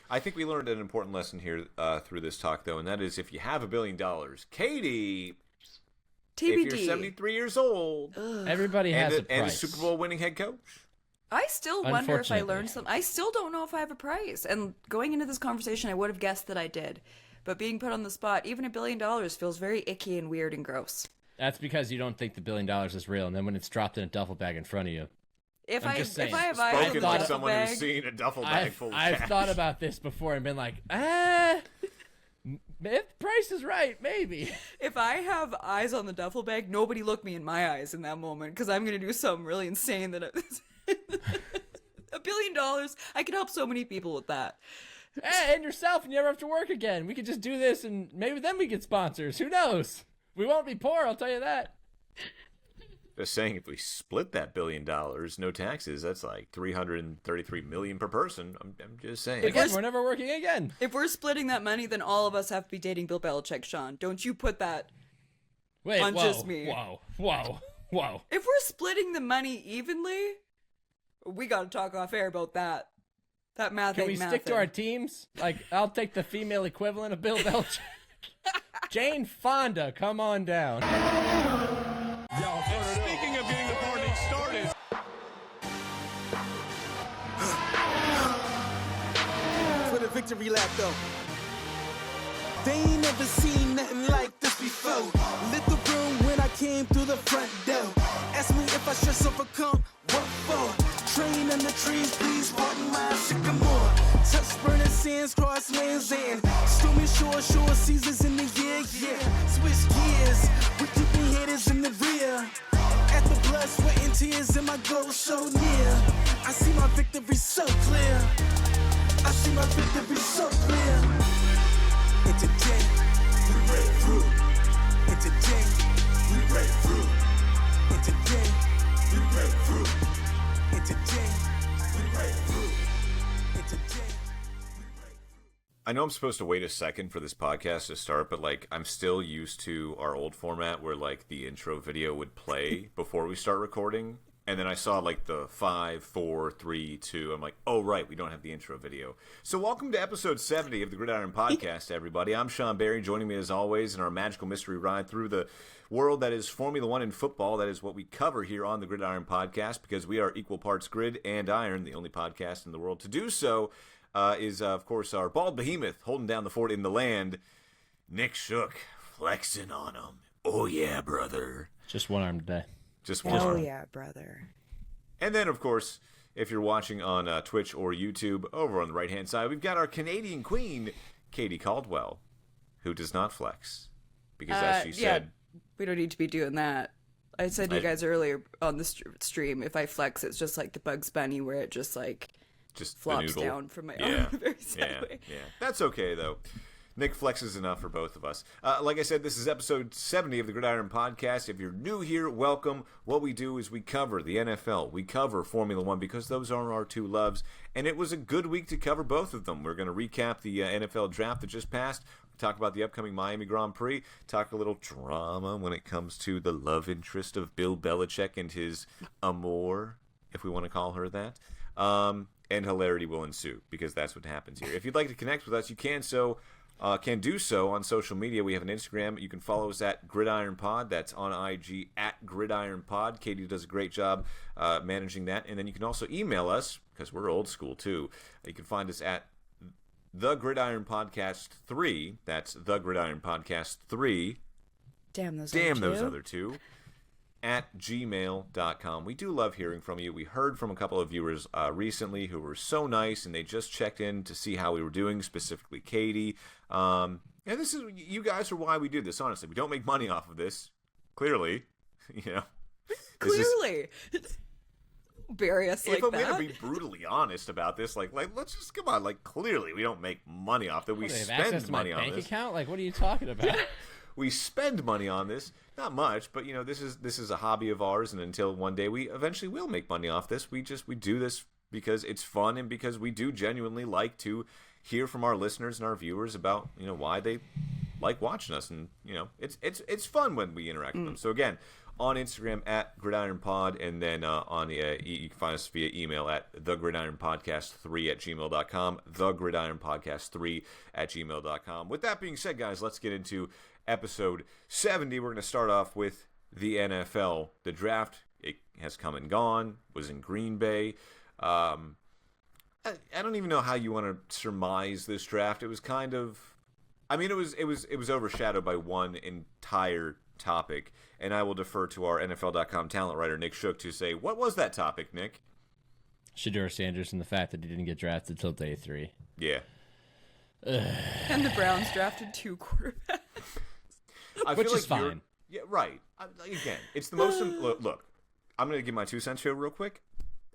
I think we learned an important lesson here through this talk, though, and that is if you have $1 billion, Katie, TBD. if you're 73 years old, everybody has a price. And a Super Bowl winning head coach. I still wonder if I learned something. I still don't know if I have a price. And going into this conversation, I would have guessed that I did. But being put on the spot, even $1 billion feels very icky and weird and gross. That's because you don't think the $1 billion is real, and then when it's dropped in a duffel bag in front of you. If I have Spoken eyes on the like duffel someone bag, who's seen a duffel bag full of I've cash. thought about this before and been like, if the price is right, maybe. if I have eyes on the duffel bag, nobody look me in my eyes in that moment because I'm going to do something really insane that $1 billion, I could help so many people with that. And yourself, and you never have to work again. We could just do this, and maybe then we get sponsors. Who knows? We won't be poor, I'll tell you that. Just saying, if we split that $1 billion, no taxes, that's like $333 million per person. I'm just saying. Again, we're never working again. If we're splitting that money, then all of us have to be dating Bill Belichick, Sean. Don't you put that on just me. Whoa. If we're splitting the money evenly, we got to talk off air about that. That math Can ain't we mathin'. stick to our teams? Like, I'll take the female equivalent of Bill Belichick. Jane Fonda, come on down. Speaking of getting the party started. For the victory lap, though. They ain't never seen nothing like this before. Lit the room when I came through the front door. Ask me if I should overcome, what for? Train in the trees, please pardon my sycamore. Touch burning sands, cross lands, and stormy shore seasons in the year, yeah. Switch gears, with dipping headers in the rear. At the blood, sweat, and tears, and my goal so near. I see my victory so clear. I see my victory so clear. And today, we break through. And today, we break through. And today, we break through. And today, we break through. And today, we break through. I know I'm supposed to wait a second for this podcast to start, but like I'm still used to our old format where like the intro video would play before we start recording. And then I saw like the 5, 4, 3, 2. I'm like, oh, right, we don't have the intro video. So welcome to episode 70 of the Gridiron Podcast, everybody. I'm Sean Barie. Joining me as always in our magical mystery ride through the world that is Formula One and football. That is what we cover here on the Gridiron Podcast because we are equal parts grid and iron, the only podcast in the world to do so. Is, of course, our bald behemoth holding down the fort in the land, Nick Shook, flexing on him. Oh, yeah, brother. Just one arm today. Just one arm. yeah, brother. And then, of course, if you're watching on Twitch or YouTube, over on the right-hand side, we've got our Canadian queen, Katie Caldwell, who does not flex. Because as she said... we don't need to be doing that. I said to you guys earlier on the stream, if I flex, it's just like the Bugs Bunny where it just flops down from my arm very sideways. Yeah. That's okay, though. Nick flexes enough for both of us. Like I said, this is episode 70 of the Gridiron Podcast. If you're new here, welcome. What we do is we cover the NFL. We cover Formula One because those are our two loves. And it was a good week to cover both of them. We're going to recap the NFL draft that just passed. Talk about the upcoming Miami Grand Prix. Talk a little drama when it comes to the love interest of Bill Belichick and his amour, if we want to call her that. And hilarity will ensue because that's what happens here. If you'd like to connect with us, you can can do so on social media. We have an Instagram. You can follow us at Gridiron Pod. That's on IG at Gridiron Pod. Katie does a great job managing that. And then you can also email us because we're old school too. You can find us at The Gridiron Podcast 3. That's The Gridiron Podcast 3. Damn those other two. At gmail.com. We do love hearing from you. We heard from a couple of viewers recently who were so nice, and they just checked in to see how we were doing, specifically Katie. And this is, you guys are why we do this, honestly. We don't make money off of this, clearly. Clearly. Bury us like that. If I'm going to be brutally honest about this, like let's just, come on, clearly we don't make money off that. We spend money on this. Bank account? Like, what are you talking about? We spend money on this, not much, but this is a hobby of ours, and until one day we eventually will make money off this, we do this because it's fun and because we do genuinely like to hear from our listeners and our viewers about why they like watching us, and it's fun when we interact with them. So again, on Instagram at gridironpod, and then you can find us via email at thegridironpodcast3@gmail.com, thegridironpodcast3@gmail.com. With that being said, guys, let's get into episode 70. We're going to start off with the NFL. The draft, it has come and gone, was in Green Bay. I don't even know how you want to surmise this draft. It was kind of, it was overshadowed by one entire topic, and I will defer to our NFL.com talent writer Nick Shook to say, what was that topic, Nick? Shedeur Sanders and the fact that he didn't get drafted till day 3. Yeah. And the Browns drafted 2 quarterbacks. Which is fine. Yeah, right. Again, it's the most... Look, I'm going to give my 2 cents here real quick.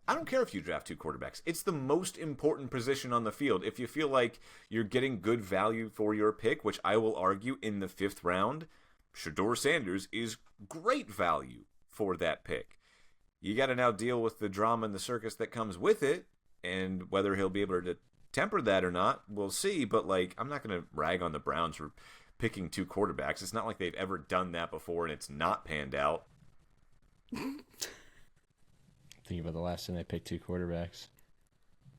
I don't care if you draft 2 quarterbacks. It's the most important position on the field. If you feel like you're getting good value for your pick, which I will argue in the 5th round, Shedeur Sanders is great value for that pick. You got to now deal with the drama and the circus that comes with it, and whether he'll be able to temper that or not, we'll see. But, I'm not going to rag on the Browns for picking 2 quarterbacks. It's not like they've ever done that before, and it's not panned out. Think about the last time they picked 2 quarterbacks.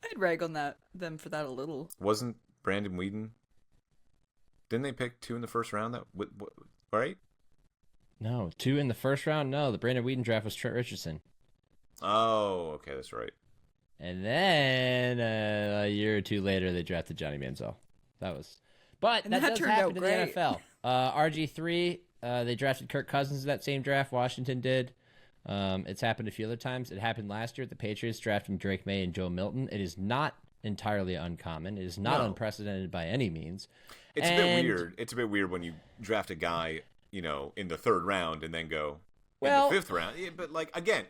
I'd rag on them for that a little. Wasn't Brandon Weeden? Didn't they pick 2 in the first round? Right? No, 2 in the first round. No, the Brandon Weeden draft was Trent Richardson. Oh, okay, that's right. And then a year or 2 later, they drafted Johnny Manziel. But that does turned happen out in great. the NFL. RG3, they drafted Kirk Cousins in that same draft. Washington did. It's happened a few other times. It happened last year at the Patriots drafting Drake May and Joe Milton. It is not entirely uncommon. It is not unprecedented by any means. It's a bit weird. It's a bit weird when you draft a guy, in the 3rd round and then go in the 5th round. Yeah, but again,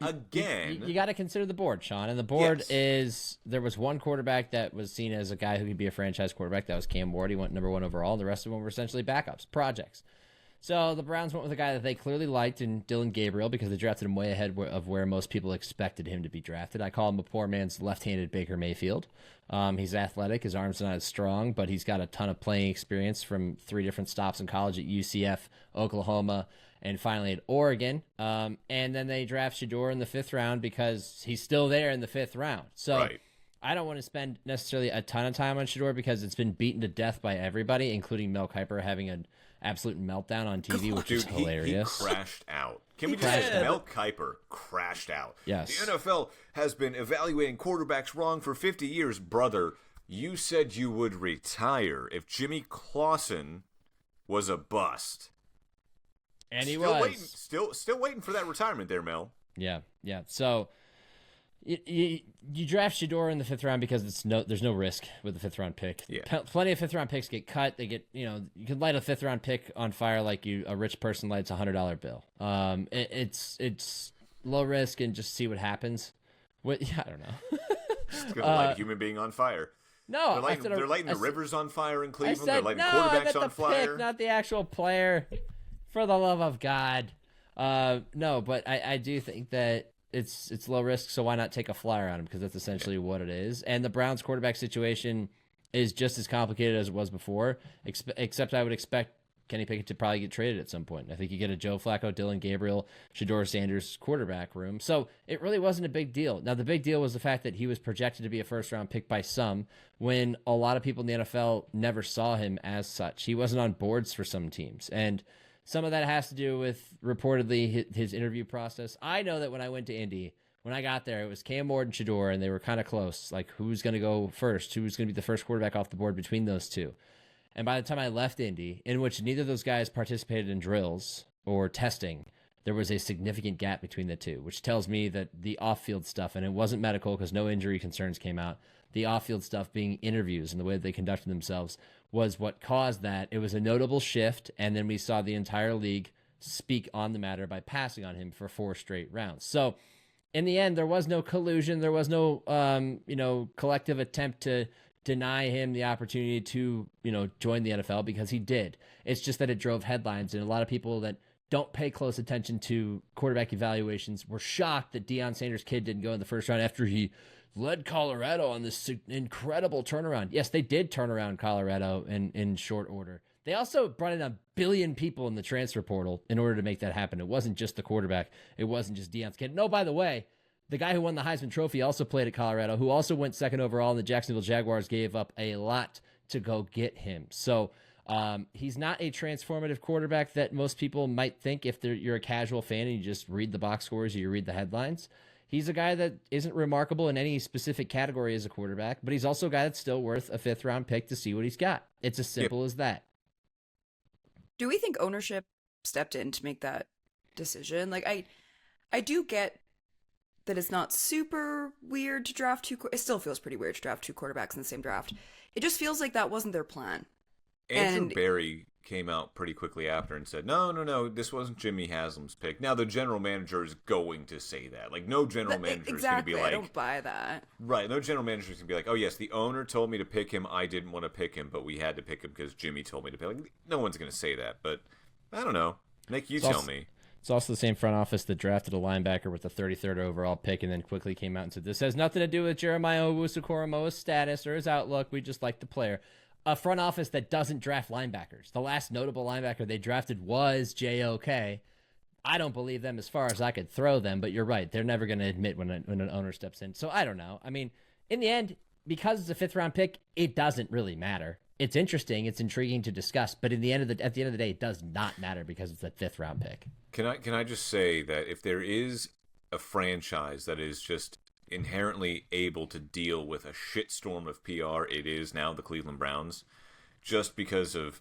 you got to consider the board, Sean. And the board is there was one quarterback that was seen as a guy who could be a franchise quarterback. That was Cam Ward. He went number 1 overall. The rest of them were essentially backups, projects. So the Browns went with a guy that they clearly liked in Dylan Gabriel because they drafted him way ahead of where most people expected him to be drafted. I call him a poor man's left-handed Baker Mayfield. He's athletic. His arms are not as strong, but he's got a ton of playing experience from 3 different stops in college at UCF, Oklahoma, and finally at Oregon. And then they draft Shedeur in the 5th round because he's still there in the 5th round. So right. I don't want to spend necessarily a ton of time on Shedeur because it's been beaten to death by everybody, including Mel Kiper having an absolute meltdown on TV, which is hilarious. He crashed out. Can we just say Mel Kiper crashed out? Yes. The NFL has been evaluating quarterbacks wrong for 50 years. Brother, you said you would retire if Jimmy Clausen was a bust. And he still was. Still waiting for that retirement there, Mel. Yeah. So you draft Shedeur in the 5th round because there's no risk with the 5th round pick. Yeah. Plenty of 5th round picks get cut. They get you can light a 5th round pick on fire like a rich person lights a $100 bill. It's low risk and just see what happens. I don't know. It's gonna light a human being on fire. No, they're lighting the rivers on fire in Cleveland. They're lighting I quarterbacks meant on the fire. Pick, not the actual player. For the love of God. No, but I do think that it's low risk, so why not take a flyer on him? Because that's essentially what it is. And the Browns quarterback situation is just as complicated as it was before, except I would expect Kenny Pickett to probably get traded at some point. I think you get a Joe Flacco, Dylan Gabriel, Shedeur Sanders quarterback room. So it really wasn't a big deal. Now, the big deal was the fact that he was projected to be a first-round pick by some when a lot of people in the NFL never saw him as such. He wasn't on boards for some teams. And some of that has to do with reportedly his interview process. I know that when I went to Indy, when I got there, it was Cam Ward and Shedeur, and they were kind of close. Like, who's going to go first? Who's going to be the first quarterback off the board between those two? And by the time I left Indy, in which neither of those guys participated in drills or testing, there was a significant gap between the two, which tells me that the off-field stuff, and it wasn't medical because no injury concerns came out, the off-field stuff being interviews and the way that they conducted themselves was what caused that. It was a notable shift, and then we saw the entire league speak on the matter by passing on him for 4 straight rounds. So in the end, there was no collusion. There was no, collective attempt to deny him the opportunity to, join the NFL because he did. It's just that it drove headlines, and a lot of people that don't pay close attention to quarterback evaluations were shocked that Deion Sanders' kid didn't go in the first round after he led Colorado on this incredible turnaround. Yes, they did turn around Colorado in short order. They also brought in 1 billion people in the transfer portal in order to make that happen. It wasn't just the quarterback. It wasn't just Deion's kid. No, by the way, the guy who won the Heisman Trophy also played at Colorado, who also went second overall, and the Jacksonville Jaguars gave up a lot to go get him. So he's not a transformative quarterback that most people might think if you're a casual fan and you just read the box scores or you read the headlines. He's a guy that isn't remarkable in any specific category as a quarterback, but he's also a guy that's still worth a 5th-round pick to see what he's got. It's as simple as that. Do we think ownership stepped in to make that decision? Like, I do get that it's not super weird to draft it still feels pretty weird to draft 2 quarterbacks in the same draft. It just feels like that wasn't their plan. Andrew Barie came out pretty quickly after and said, no, this wasn't Jimmy Haslam's pick. Now, the general manager is going to say that. Like, no general manager is going to be like... I don't buy that. Right, no general manager is going to be like, oh, yes, the owner told me to pick him. I didn't want to pick him, but we had to pick him because Jimmy told me to pick him. Like, no one's going to say that, but I don't know. Nick, you tell me. It's also the same front office that drafted a linebacker with the 33rd overall pick and then quickly came out and said, this has nothing to do with Jeremiah Owusu-Koramoah's status or his outlook. We just like the player. A front office that doesn't draft linebackers. The last notable linebacker they drafted was JOK. I don't believe them as far as I could throw them, but you're right. They're never going to admit when an owner steps in. So I don't know. I mean, in the end, because it's a 5th-round pick, it doesn't really matter. It's interesting. It's intriguing to discuss. But at the end of the day, it does not matter because it's a 5th-round pick. Can I just say that if there is a franchise that is just inherently able to deal with a shitstorm of PR, it is now the Cleveland Browns, just because of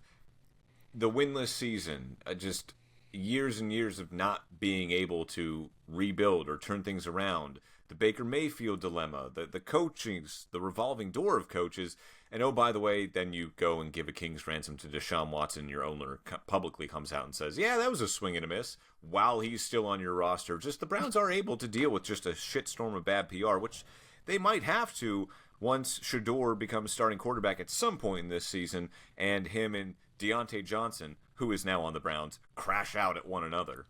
the winless season, just years and years of not being able to rebuild or turn things around, the Baker Mayfield dilemma, the coachings, the revolving door of coaches, and oh, by the way, then you go and give a king's ransom to Deshaun Watson, your owner publicly comes out and says, yeah, that was a swing and a miss, while he's still on your roster. Just the Browns are able to deal with just a shitstorm of bad PR, which they might have to once Shador becomes starting quarterback at some point in this season, and him and Deontay Johnson, who is now on the Browns, crash out at one another.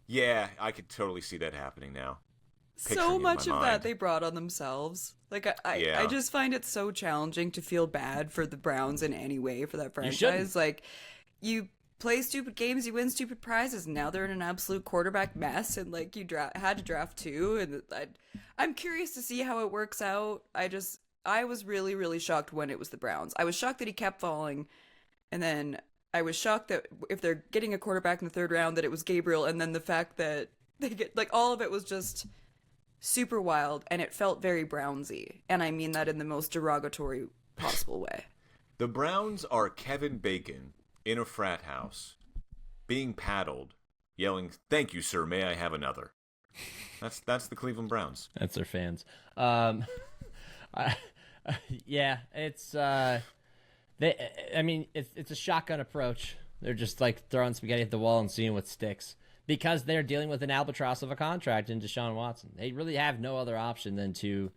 Yeah, I could totally see that happening now. So much of that they brought on themselves. Like, I just find it so challenging to feel bad for the Browns in any way for that franchise. Like, you play stupid games, you win stupid prizes, and now they're in an absolute quarterback mess, and, like, you had to draft 2, and I'm curious to see how it works out. I was really, really shocked when it was the Browns. I was shocked that he kept falling, and then I was shocked that if they're getting a quarterback in the 3rd round, that it was Gabriel, and then the fact that they get, like, all of it was just super wild, and it felt very Brownsy, and I mean that in the most derogatory possible way. The Browns are Kevin Bacon in a frat house, being paddled, yelling, "Thank you, sir, may I have another?" That's the Cleveland Browns. That's their fans. Yeah, it's it's a shotgun approach. They're just like throwing spaghetti at the wall and seeing what sticks, because they're dealing with an albatross of a contract in Deshaun Watson. They really have no other option than to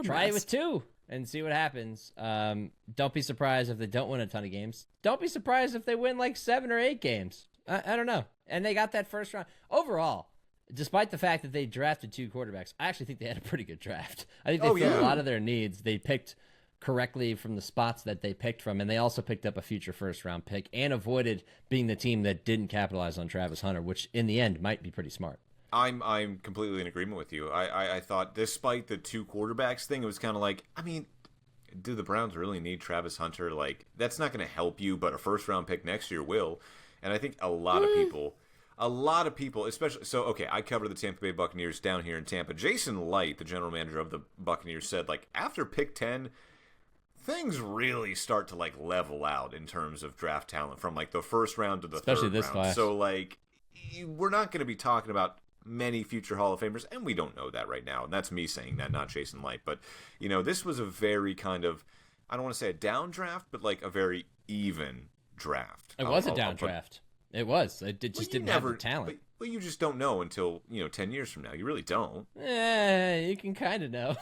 try it with 2 and see what happens. Don't be surprised if they don't win a ton of games. Don't be surprised if they win like 7 or 8 games. I don't know. And they got that 1st round. Overall, despite the fact that they drafted 2 quarterbacks, I actually think they had a pretty good draft. I think they filled a lot of their needs. They picked correctly from the spots that they picked from, and they also picked up a future 1st-round pick and avoided being the team that didn't capitalize on Travis Hunter, which in the end might be pretty smart. I'm completely in agreement with you. I thought, despite the 2 quarterbacks thing, it was kind of like, I mean, do the Browns really need Travis Hunter? Like, that's not going to help you, but a 1st-round pick next year will. And I think a lot of people, especially, so, okay, I cover the Tampa Bay Buccaneers down here in Tampa. Jason Light, the general manager of the Buccaneers, said, like, after pick 10, things really start to, like, level out in terms of draft talent from, like, the 1st round to the especially 3rd this round. class. So, like, we're not going to be talking about many future Hall of Famers, and we don't know that right now. And that's me saying that, not Jason Light. But, you know, this was a very kind of, I don't want to say a down draft, but, like, a very even draft. It was a down draft. It was. It just didn't have the talent. But you just don't know until, 10 years from now. You really don't. You can kind of know.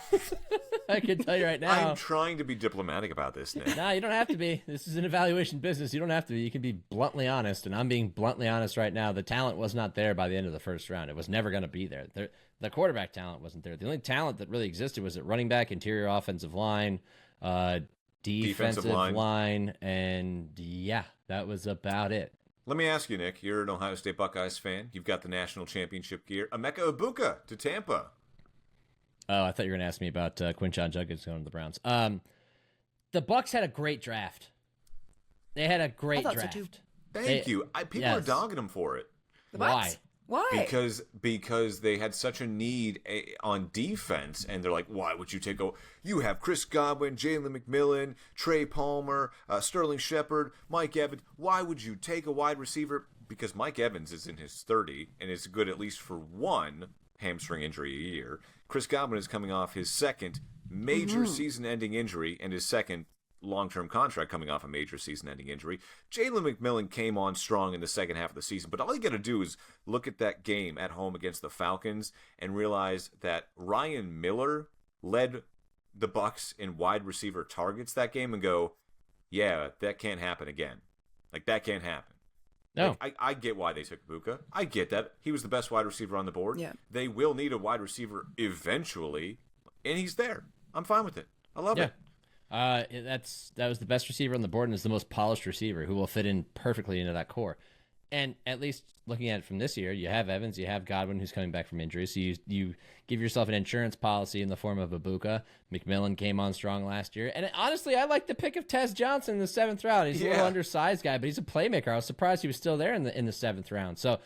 I can tell you right now. I'm trying to be diplomatic about this, Nick. No, you don't have to be. This is an evaluation business. You don't have to be. You can be bluntly honest, and I'm being bluntly honest right now. The talent was not there by the end of the 1st round. It was never going to be there. The quarterback talent wasn't there. The only talent that really existed was at running back, interior offensive line, defensive line, and yeah, that was about it. Let me ask you, Nick. You're an Ohio State Buckeyes fan. You've got the national championship gear. Emeka Egbuka to Tampa. Oh, I thought you were going to ask me about Quinshon Judkins going to the Browns. The Bucs had a great draft. They had a great draft. So Thank you. People are dogging them for it. Why? Because they had such a need on defense, and they're like, why would you you have Chris Godwin, Jalen McMillan, Trey Palmer, Sterling Shepard, Mike Evans. Why would you take a wide receiver? Because Mike Evans is in his 30 and is good at least for one hamstring injury a year. Chris Godwin is coming off his second major season-ending injury and his second long-term contract coming off a major season-ending injury. Jalen McMillan came on strong in the second half of the season, but all you got to do is look at that game at home against the Falcons and realize that Ryan Miller led the Bucs in wide receiver targets that game and go, yeah, that can't happen again. Like, that can't happen. No. Like, I get why they took Egbuka. I get that. He was the best wide receiver on the board. Yeah. They will need a wide receiver eventually, and he's there. I'm fine with it. I love it. That was the best receiver on the board and is the most polished receiver who will fit in perfectly into that core. And at least looking at it from this year, you have Evans, you have Godwin who's coming back from injury, so you give yourself an insurance policy in the form of Egbuka. McMillan came on strong last year, and honestly, I like the pick of Tez Johnson in the 7th round. He's a little undersized guy, but he's a playmaker. I was surprised he was still there in the 7th round. So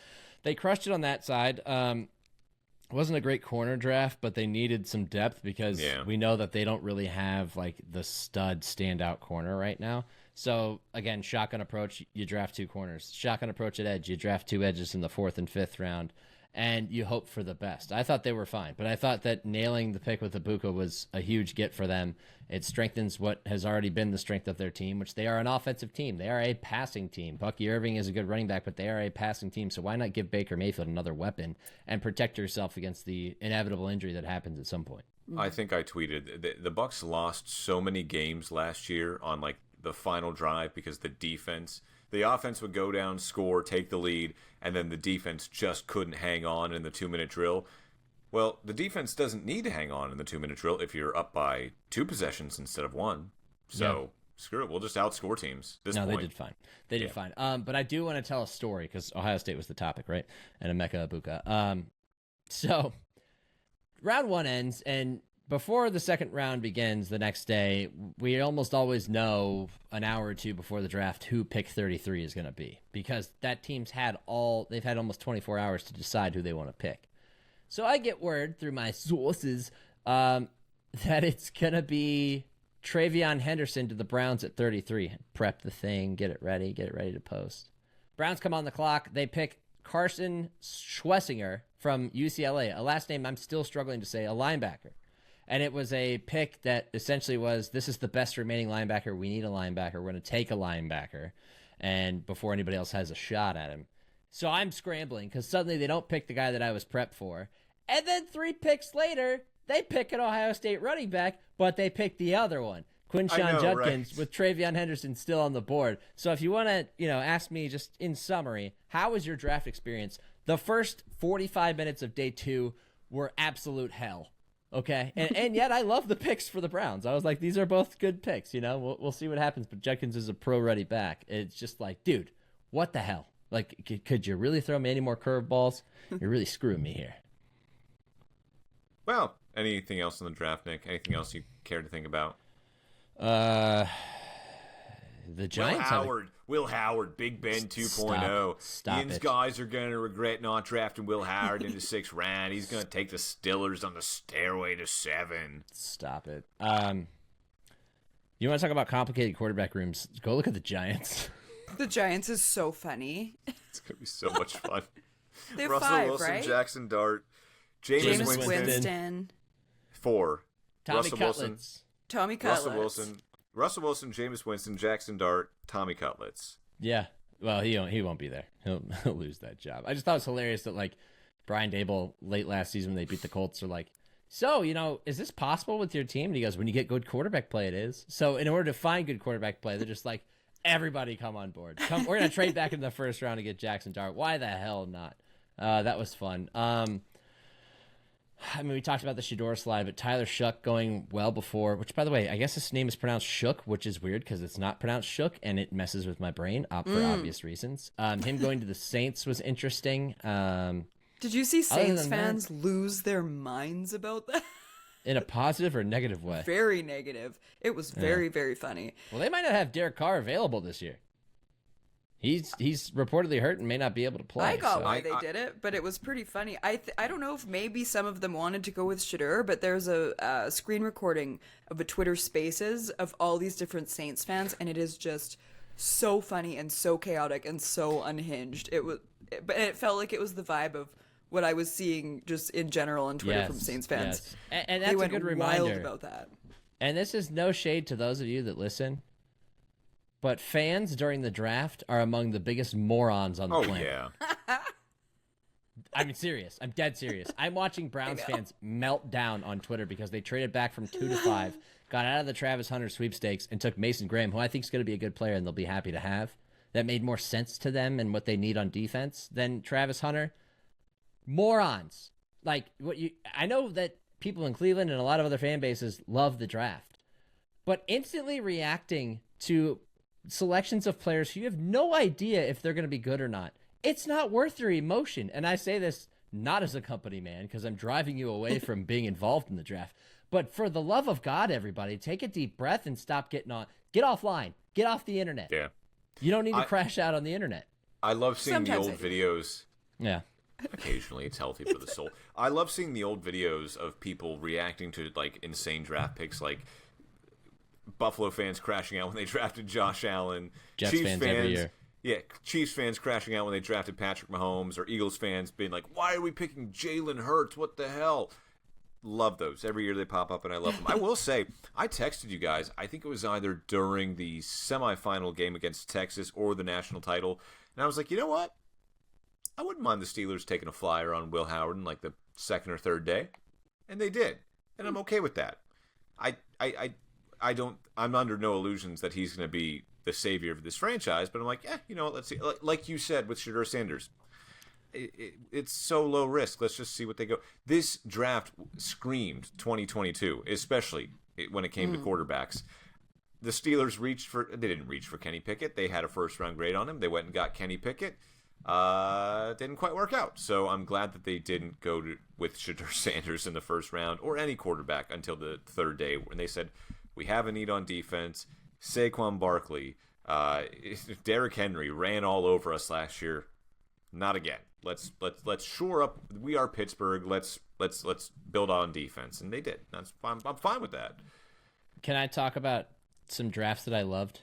they crushed it on that side. It wasn't a great corner draft, but they needed some depth because we know that they don't really have like the stud standout corner right now. So again, shotgun approach, you draft 2 corners. Shotgun approach at edge, you draft 2 edges in the 4th and 5th round, and you hope for the best. I thought they were fine, but I thought that nailing the pick with Egbuka was a huge get for them. It strengthens what has already been the strength of their team, which they are an offensive team. They are a passing team. Bucky Irving is a good running back, but they are a passing team, so why not give Baker Mayfield another weapon and protect yourself against the inevitable injury that happens at some point? I think I tweeted, the Bucs lost so many games last year on like the final drive because the offense would go down, score, take the lead, and then the defense just couldn't hang on in the 2-minute drill. Well, the defense doesn't need to hang on in the 2-minute drill if you're up by 2 possessions instead of 1. So screw it, we'll just outscore teams. They did fine. They did fine. But I do want to tell a story because Ohio State was the topic, right? And Emeka Egbuka. So round 1 ends, and before the 2nd round begins the next day, we almost always know an hour or 2 before the draft who pick 33 is going to be because that team's they've had almost 24 hours to decide who they want to pick. So I get word through my sources that it's going to be Travion Henderson to the Browns at 33. Prep the thing, get it ready to post. Browns come on the clock. They pick Carson Schwessinger from UCLA, a last name I'm still struggling to say, a linebacker. And it was a pick that essentially was, this is the best remaining linebacker. We need a linebacker. We're going to take a linebacker. And before anybody else has a shot at him. So I'm scrambling because suddenly they don't pick the guy that I was prepped for. And then 3 picks later, they pick an Ohio State running back, but they pick the other one. Quinshon Judkins with Travion Henderson still on the board. So if you want to, ask me just in summary, how was your draft experience? The first 45 minutes of day 2 were absolute hell. Okay, and yet I love the picks for the Browns. I was like, these are both good picks. We'll see what happens. But Judkins is a pro-ready back. It's just like, dude, what the hell? Like, could you really throw me any more curveballs? You're really screwing me here. Well, anything else in the draft, Nick? Anything else you care to think about? The Giants. Will Howard, Big Ben 2.0. Stop Ian's it. Guys are going to regret not drafting Will Howard in the 6th round. He's going to take the Steelers on the stairway to 7. Stop it. You want to talk about complicated quarterback rooms? Go look at the Giants. The Giants is so funny. It's going to be so much fun. They have Russell 5, Wilson, right? Jackson Dart, Jameis Winston. 4. Tommy Russell Cutlets. Tommy Cutlets. Russell Wilson, Jameis Winston, Jackson Dart, Tommy Cutlets. Yeah. Well, he won't be there. He'll lose that job. I just thought it was hilarious that like Brian Dable late last season when they beat the Colts are like, so, is this possible with your team? And he goes, when you get good quarterback play, it is. So in order to find good quarterback play, they're just like, everybody come on board. We're going to trade back in the 1st round to get Jackson Dart. Why the hell not? That was fun. I mean, we talked about the Shedeur slide, but Tyler Shook going well before, which, by the way, I guess his name is pronounced Shook, which is weird because it's not pronounced Shook, and it messes with my brain for obvious reasons. Him going to the Saints was interesting. Did you see Saints fans lose their minds about that? In a positive or negative way? Very negative. It was very, very funny. Well, they might not have Derek Carr available this year. He's reportedly hurt and may not be able to play. I got why they did it, but it was pretty funny. I don't know if maybe some of them wanted to go with Shedeur, but there's a screen recording of a Twitter Spaces of all these different Saints fans, and it is just so funny and so chaotic and so unhinged. But it felt like it was the vibe of what I was seeing just in general on Twitter from Saints fans. Yes. And that's a good reminder. Wild about that. And this is no shade to those of you that listen, but fans during the draft are among the biggest morons on the planet. Yeah. I'm serious. I'm dead serious. I'm watching Browns fans melt down on Twitter because they traded back from 2 to 5, got out of the Travis Hunter sweepstakes, and took Mason Graham, who I think is going to be a good player and they'll be happy to have. That made more sense to them and what they need on defense than Travis Hunter. Morons. Like, I know that people in Cleveland and a lot of other fan bases love the draft, but instantly reacting to selections of players who you have no idea if they're going to be good or not, it's not worth your emotion. And I say this not as a company man, because I'm driving you away from being involved in the draft, but for the love of God, everybody, take a deep breath and stop get offline, get off the internet. Yeah. You don't need to crash out on the internet. I love seeing the old videos. Yeah. Occasionally, it's healthy for the soul. I love seeing the old videos of people reacting to like insane draft picks, like Buffalo fans crashing out when they drafted Josh Allen, Jets Chiefs fans every year. Yeah, Chiefs fans crashing out when they drafted Patrick Mahomes, or Eagles fans being like, "Why are we picking Jalen Hurts? What the hell?" Love those. Every year they pop up, and I love them. I will say, I texted you guys. I think it was either during the semifinal game against Texas or the national title, and I was like, you know what? I wouldn't mind the Steelers taking a flyer on Will Howard in like the second or third day, and they did, and I'm okay with that. I'm under no illusions that he's going to be the savior of this franchise, but I'm like, you know what? Let's see. Like you said with Shedeur Sanders, it's so low risk. Let's just see what they go. This draft screamed 2022, especially when it came to quarterbacks. The Steelers they didn't reach for Kenny Pickett. They had a first round grade on him. They went and got Kenny Pickett. Didn't quite work out. So I'm glad that they didn't go with Shedeur Sanders in the first round or any quarterback until the third day when they said, we have a need on defense. Saquon Barkley, Derrick Henry ran all over us last year. Not again. Let's shore up. We are Pittsburgh. Let's build on defense, and they did. I'm fine with that. Can I talk about some drafts that I loved?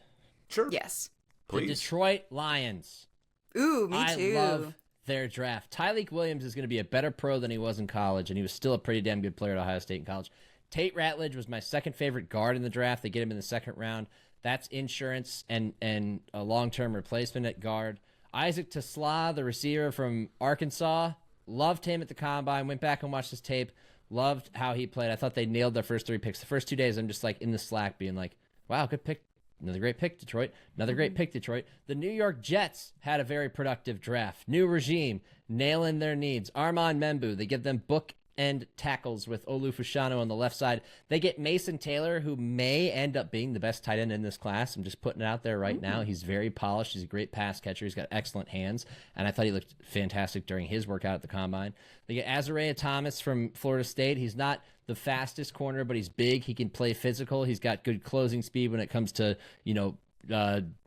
Sure. Yes. Please. The Detroit Lions. Ooh, me too. I love their draft. Tyleik Williams is going to be a better pro than he was in college, and he was still a pretty damn good player at Ohio State in college. Tate Ratledge was my second favorite guard in the draft. They get him in the second round. That's insurance and a long-term replacement at guard. Isaac Tesla, the receiver from Arkansas, loved him at the Combine, went back and watched his tape, loved how he played. I thought they nailed their first 3 picks. The first 2 days, I'm just like in the Slack being like, wow, good pick. Another great pick, Detroit. Another great pick, Detroit. The New York Jets had a very productive draft. New regime, nailing their needs. Armand Membu, they give them bookend tackles with Olu Fashanu on the left side. They get Mason Taylor, who may end up being the best tight end in this class. I'm just putting it out there right now. He's very polished. He's a great pass catcher. He's got excellent hands, and I thought he looked fantastic during his workout at the Combine. They get Azariah Thomas from Florida State. He's not the fastest corner, but he's big. He can play physical. He's got good closing speed when it comes to,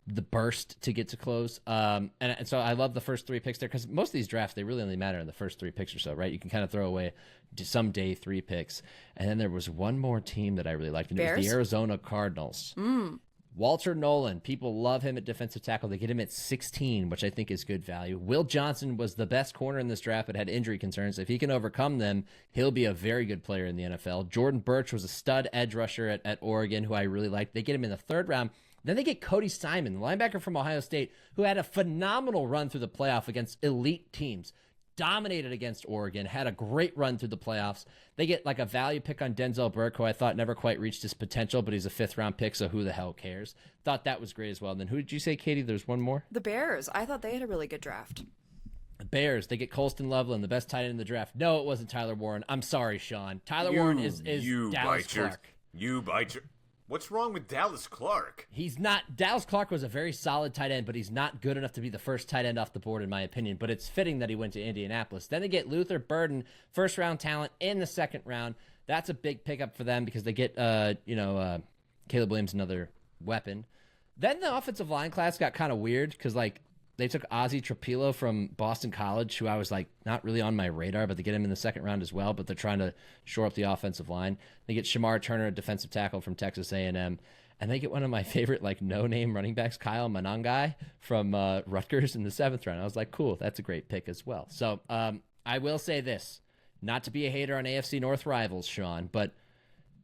the burst to get to close. And so I love the first 3 picks there because most of these drafts, they really only matter in the first 3 picks or so, right? You can kind of throw away some day 3 picks. And then there was one more team that I really liked, and it was the Arizona Cardinals. Walter Nolan, people love him at defensive tackle. They get him at 16, which I think is good value. Will Johnson was the best corner in this draft, but had injury concerns. If he can overcome them, he'll be a very good player in the NFL. Jordan Birch was a stud edge rusher at Oregon, who I really liked. They get him in the 3rd round. Then they get Cody Simon, the linebacker from Ohio State, who had a phenomenal run through the playoff against elite teams. Dominated against Oregon, had a great run through the playoffs. They get like a value pick on Denzel Burke, who I thought never quite reached his potential, but he's a 5th-round pick, so who the hell cares? Thought that was great as well. And then who did you say, Katie? There's one more? The Bears. I thought they had a really good draft. Bears, they get Colston Loveland, the best tight end in the draft. No, it wasn't Tyler Warren. I'm sorry, Sean. Tyler Warren is Dallas Clark. What's wrong with Dallas Clark? He's not. Dallas Clark was a very solid tight end, but he's not good enough to be the first tight end off the board, in my opinion. But it's fitting that he went to Indianapolis. Then they get Luther Burden, first-round talent in the second round. That's a big pickup for them because they get, Caleb Williams, another weapon. Then the offensive line class got kind of weird because, they took Ozzie Trapilo from Boston College, who I was, not really on my radar, but they get him in the second round as well, but they're trying to shore up the offensive line. They get Shamar Turner, a defensive tackle from Texas A&M, and they get one of my favorite, no-name running backs, Kyle Monangai from Rutgers in the 7th round. I was like, cool, that's a great pick as well. So I will say this, not to be a hater on AFC North rivals, Sean, but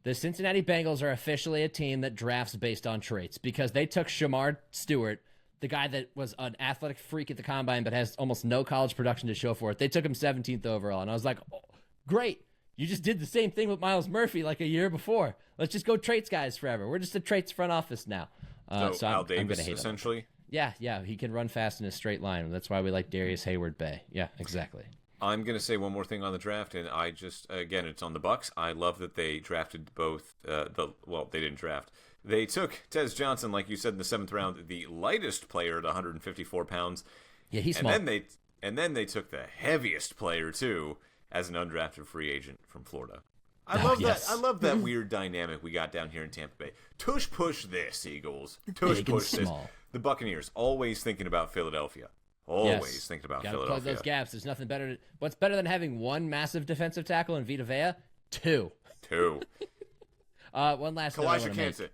the Cincinnati Bengals are officially a team that drafts based on traits because they took Shamar Stewart, the guy that was an athletic freak at the combine but has almost no college production to show for it. They took him 17th overall, and I was like, oh, great. You just did the same thing with Miles Murphy a year before. Let's just go traits guys forever. We're just a traits front office now. So Al Davis, essentially? Yeah, he can run fast in a straight line. That's why we like Darius Hayward-Bay. Yeah, exactly. I'm going to say one more thing on the draft, and I just, again, it's on the Bucs. I love that they drafted both, they didn't draft. They took Tez Johnson, like you said, in the 7th round, the lightest player at 154 pounds. Yeah, he's small. And then they took the heaviest player, too, as an undrafted free agent from Florida. I love that weird dynamic we got down here in Tampa Bay. Tush push this, Eagles. Tush push this. The Buccaneers, always thinking about Philadelphia. Always thinking about Philadelphia. Plug those gaps. There's nothing better. What's better than having one massive defensive tackle in Vita Vea? Two. One last Kalijah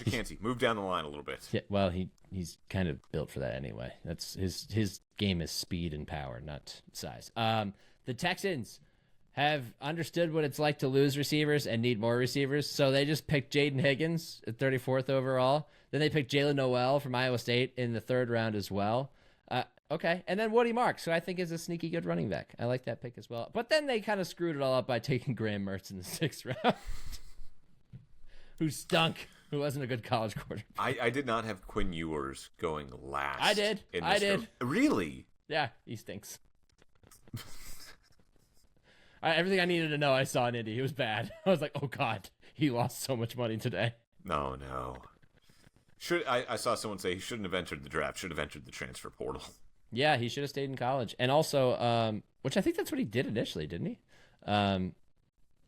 Cansey, move down the line a little bit. Yeah, well, he's kind of built for that anyway. That's his game is speed and power, not size. The Texans have understood what it's like to lose receivers and need more receivers, so they just picked Jaden Higgins at 34th overall. Then they picked Jalen Noel from Iowa State in the 3rd round as well. Okay, and then Woody Marks, who I think is a sneaky good running back. I like that pick as well. But then they kind of screwed it all up by taking Graham Mertz in the 6th round. Who stunk, who wasn't a good college quarterback. I did not have Quinn Ewers going last. I did. Really? Yeah, he stinks. Everything I needed to know I saw in Indy. He was bad. I was like, oh, God, he lost so much money today. No. I saw someone say he shouldn't have entered the draft, should have entered the transfer portal. Yeah, he should have stayed in college. And also, which I think that's what he did initially, didn't he? And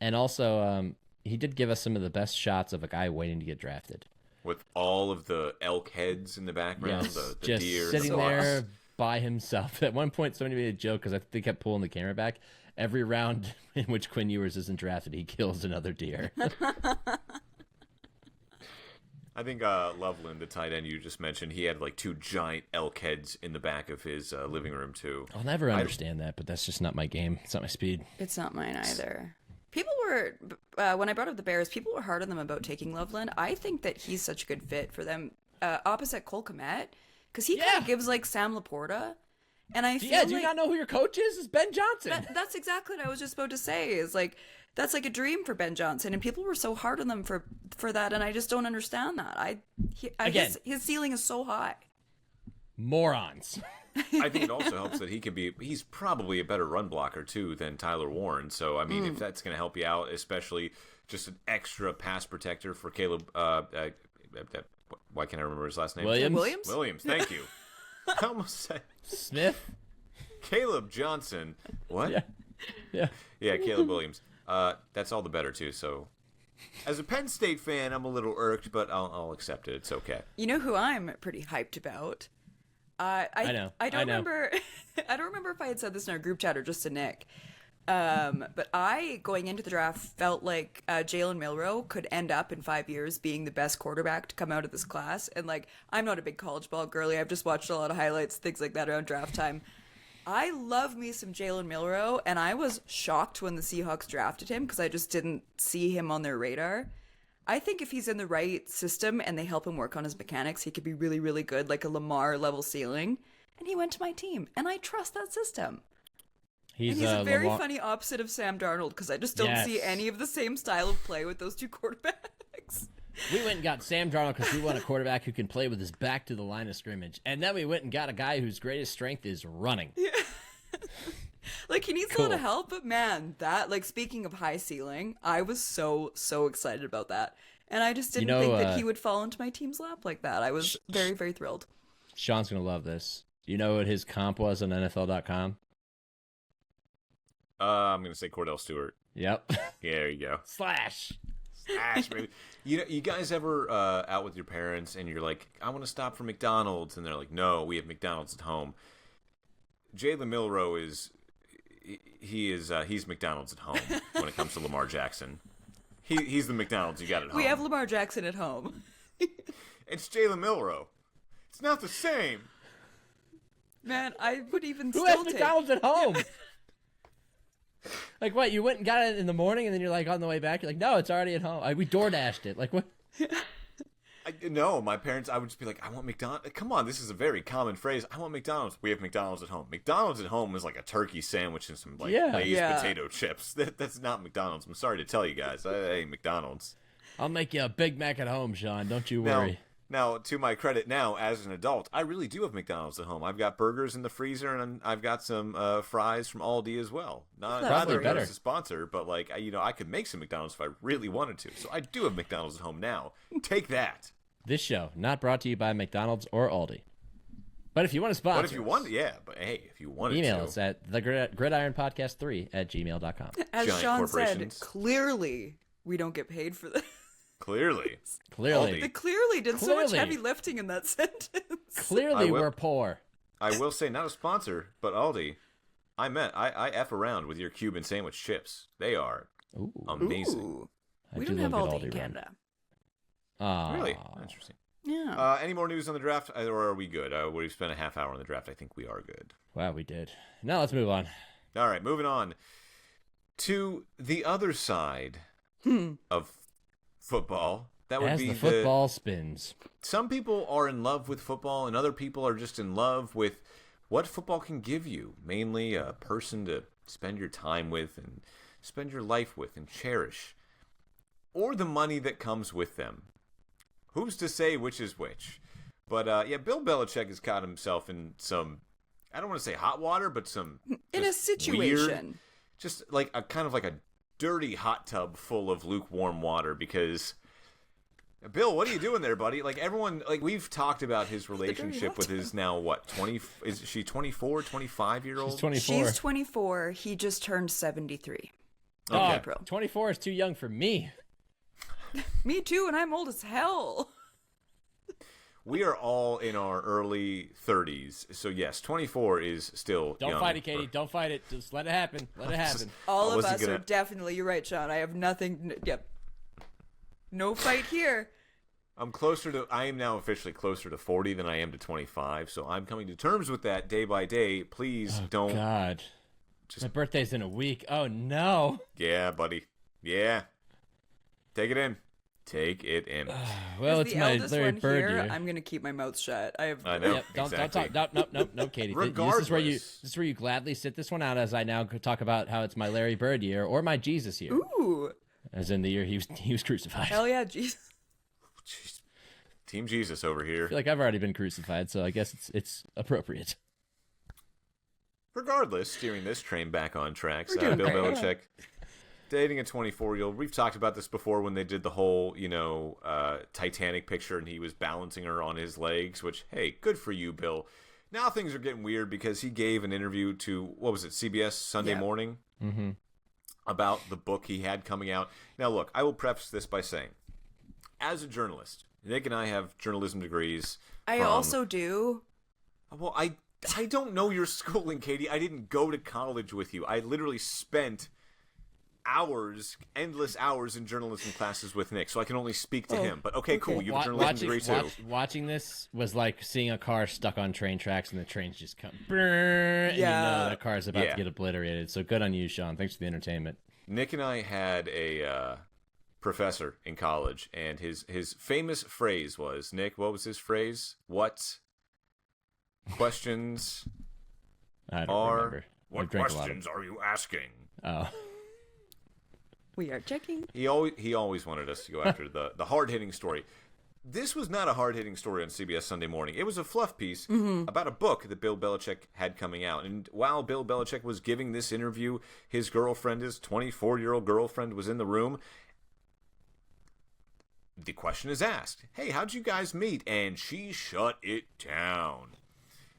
also, he did give us some of the best shots of a guy waiting to get drafted. With all of the elk heads in the background, yes, the just deer. Sitting there by himself. At one point, somebody made a joke because I think they kept pulling the camera back. Every round in which Quinn Ewers isn't drafted, he kills another deer. I think Loveland, the tight end you just mentioned, he had 2 giant elk heads in the back of his living room, too. I'll never understand that, but that's just not my game. It's not my speed. It's not mine either. People were, when I brought up the Bears, people were hard on them about taking Loveland. I think that he's such a good fit for them, opposite Cole Kmet, because he kind of gives Sam Laporta. And I feel do you not know who your coach is? It's Ben Johnson. That's exactly what I was just about to say. Is that's a dream for Ben Johnson, and people were so hard on them for that, and I just don't understand that. His ceiling is so high. Morons. I think it also helps that he's probably a better run blocker too than Tyler Warren. So I mean, if that's going to help you out, especially just an extra pass protector for Caleb. Why can't I remember his last name? Williams. Thank you. I almost said Smith. Caleb Johnson. What? Yeah. Caleb Williams. That's all the better too. So, as a Penn State fan, I'm a little irked, but I'll accept it. It's okay. You know who I'm pretty hyped about? I know. I don't remember. I don't remember if I had said this in our group chat or just to Nick. But I, going into the draft, felt like Jalen Milroe could end up in 5 years being the best quarterback to come out of this class. And I'm not a big college ball girly. I've just watched a lot of highlights, things like that around draft time. I love me some Jalen Milroe, and I was shocked when the Seahawks drafted him because I just didn't see him on their radar. I think if he's in the right system and they help him work on his mechanics, he could be really, really good, like a Lamar level ceiling. And he went to my team, and I trust that system. He's a very funny opposite of Sam Darnold because I just don't see any of the same style of play with those two quarterbacks. We went and got Sam Darnold because we want a quarterback who can play with his back to the line of scrimmage. And then we went and got a guy whose greatest strength is running. Yeah. Like, he needs a lot of help, but man, that, like, speaking of high ceiling, I was so excited about that. And I just didn't think that he would fall into my team's lap like that. I was very, very thrilled. Sean's going to love this. You know what his comp was on NFL.com? I'm going to say Cordell Stewart. Yep. Yeah, there you go. Slash, baby. You guys ever out with your parents and you're like, I want to stop for McDonald's, and they're like, no, we have McDonald's at home. Jalen Milroe he's McDonald's at home when it comes to Lamar Jackson. He's the McDonald's you got at home. We have Lamar Jackson at home. It's Jalen Milroe. It's not the same. Man, I would even Who still has take McDonald's at home? Like, what, you went and got it in the morning, and then you're like, on the way back, you're like, no, it's already at home. We DoorDashed it. Like, what? No, my parents, I would just be like, I want McDonald's. Come on, this is a very common phrase. I want McDonald's. We have McDonald's at home. McDonald's at home is like a turkey sandwich and some Lay's potato chips. That's not McDonald's. I'm sorry to tell you guys. Hey, McDonald's. I'll make you a Big Mac at home, Sean. Don't you worry. Now, to my credit now, as an adult, I really do have McDonald's at home. I've got burgers in the freezer, and I've got some fries from Aldi as well. Neither of those is a sponsor, but like I could make some McDonald's if I really wanted to. So I do have McDonald's at home now. Take that. This show not brought to you by McDonald's or Aldi. But if you want to sponsor, but if you want, if you wanted email to, us at thegridironpodcast3@gmail.com. As Giant Sean said, clearly we don't get paid for this. Clearly. They clearly did so much heavy lifting in that sentence. Clearly we're poor. I will say, not a sponsor, but Aldi, I F around with your Cuban sandwich chips. They are amazing. Ooh. We don't have Aldi in Canada. Really? Interesting. Yeah. Any more news on the draft, or are we good? We've spent a half hour on the draft. I think we are good. Wow, we did. Now let's move on. All right, moving on to the other side of football. That would be the football spins. Some people are in love with football, and other people are just in love with what football can give you. Mainly a person to spend your time with and spend your life with and cherish, or the money that comes with them. Who's to say which is which? But Bill Belichick has caught himself in some, I don't want to say hot water, but some in a situation, weird, just like a kind of like a dirty hot tub full of lukewarm water. Because Bill, what are you doing there, buddy? Like everyone, like we've talked about his relationship with his now is she 24, 25-year-old? She's 24. She's 24. He just turned 73. Okay. 24 is too young for me. Me too, and I'm old as hell. We are all in our early 30s, so yes, 24 is still young. Don't fight it, Katie. Don't fight it. Just let it happen. Let it happen. All of us are definitely, you're right, Sean. I have nothing, no fight here. I am now officially closer to 40 than I am to 25, so I'm coming to terms with that day by day. Please don't. God. My birthday's in a week. Oh, no. Yeah, buddy. Yeah. Take it in. Take it in. Well, it's my Larry Bird year. I'm going to keep my mouth shut. I know. Yep, don't exactly. talk. No, Katie. Regardless. This is where you gladly sit this one out as I now talk about how it's my Larry Bird year or my Jesus year. Ooh. As in the year he was crucified. Hell yeah, Jesus. Jeez. Team Jesus over here. I feel like I've already been crucified, so I guess it's appropriate. Regardless, steering this train back on tracks, Bill Belichick dating a 24-year-old. We've talked about this before when they did the whole, Titanic picture and he was balancing her on his legs, which, hey, good for you, Bill. Now things are getting weird because he gave an interview to, what was it, CBS Sunday Morning? Mm-hmm. About the book he had coming out. Now, look, I will preface this by saying, as a journalist, Nick and I have journalism degrees. I also do. Well, I don't know your schooling, Katie. I didn't go to college with you. I literally spent endless hours in journalism classes with Nick, so I can only speak to him. But okay, cool. You have a journalism degree too. Watching this was like seeing a car stuck on train tracks and the trains just come, and you know that car is about to get obliterated. So good on you, Sean. Thanks for the entertainment. Nick and I had a professor in college, and his famous phrase was, Nick, what was his phrase? What questions I don't remember. What questions are you asking? Oh. We are checking. He always wanted us to go after the hard-hitting story. this was not a hard-hitting story on CBS Sunday Morning. It was a fluff piece about a book that Bill Belichick had coming out. And while Bill Belichick was giving this interview, his girlfriend, his 24-year-old girlfriend, was in the room. The question is asked, hey, how'd you guys meet? And she shut it down.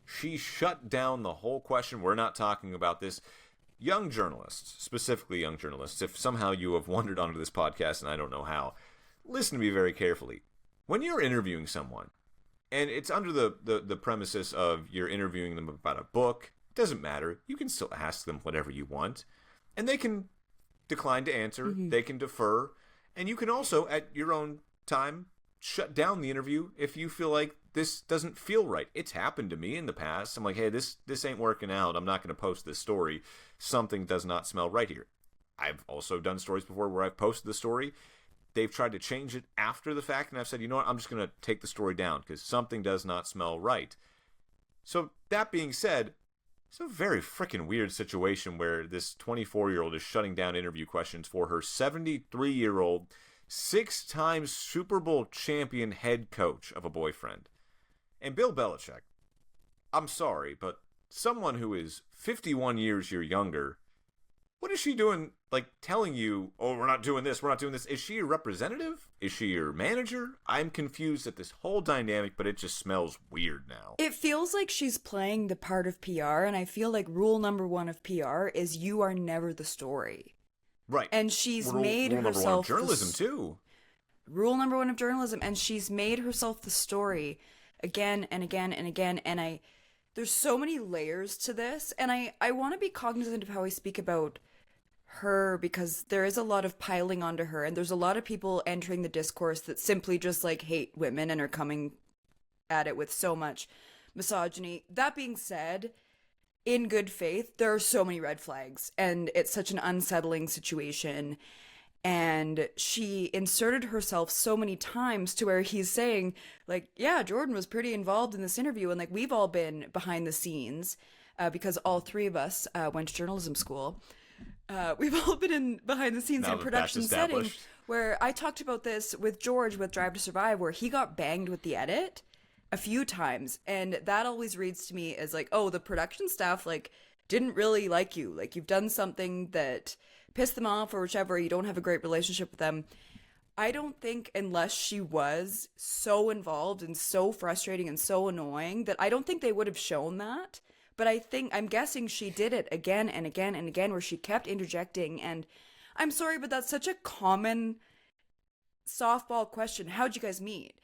She shut down the whole question. We're not talking about this. Young journalists, specifically young journalists, if somehow you have wandered onto this podcast and I don't know how, listen to me very carefully. When you're interviewing someone, and it's under the premises of you're interviewing them about a book, it doesn't matter. You can still ask them whatever you want. And they can decline to answer. They can defer. And you can also, at your own time, shut down the interview if you feel like this doesn't feel right. It's happened to me in the past. I'm like, hey, this ain't working out. I'm not going to post this story. Something does not smell right here. I've also done stories before where I've posted the story. They've tried to change it after the fact, and I've said, you know what, I'm just going to take the story down because something does not smell right. So that being said, it's a very freaking weird situation where this 24-year-old is shutting down interview questions for her 73-year-old, 6-time Super Bowl champion head coach of a boyfriend. And Bill Belichick, I'm sorry, but someone who is 51 years your younger, what is she doing, like, telling you, oh, we're not doing this, we're not doing this? Is she your representative? Is she your manager? I'm confused at this whole dynamic, but it just smells weird now. It feels like she's playing the part of PR, and I feel like rule number one of PR is you are never the story. Right. And she's made rule herself... Number one of journalism, too. Rule number one of journalism, and she's made herself the story again and again and again, and there's so many layers to this, and I want to be cognizant of how I speak about her because there is a lot of piling onto her, and there's a lot of people entering the discourse that simply just like hate women and are coming at it with so much misogyny. That being said, in good faith, there are so many red flags, and it's such an unsettling situation. And she inserted herself so many times to where he's saying, like, yeah, Jordan was pretty involved in this interview. And, like, we've all been behind the scenes because all three of us went to journalism school. We've all been behind the scenes in production setting where I talked about this with George with Drive to Survive, where he got banged with the edit a few times. And that always reads to me as like, oh, the production staff, like, didn't really like you. Like, you've done something that pissed them off or whichever, you don't have a great relationship with them. I don't think, unless she was so involved and so frustrating and so annoying, that I don't think they would have shown that. But I'm guessing she did it again and again and again, where she kept interjecting. And I'm sorry, but that's such a common softball question. How'd you guys meet?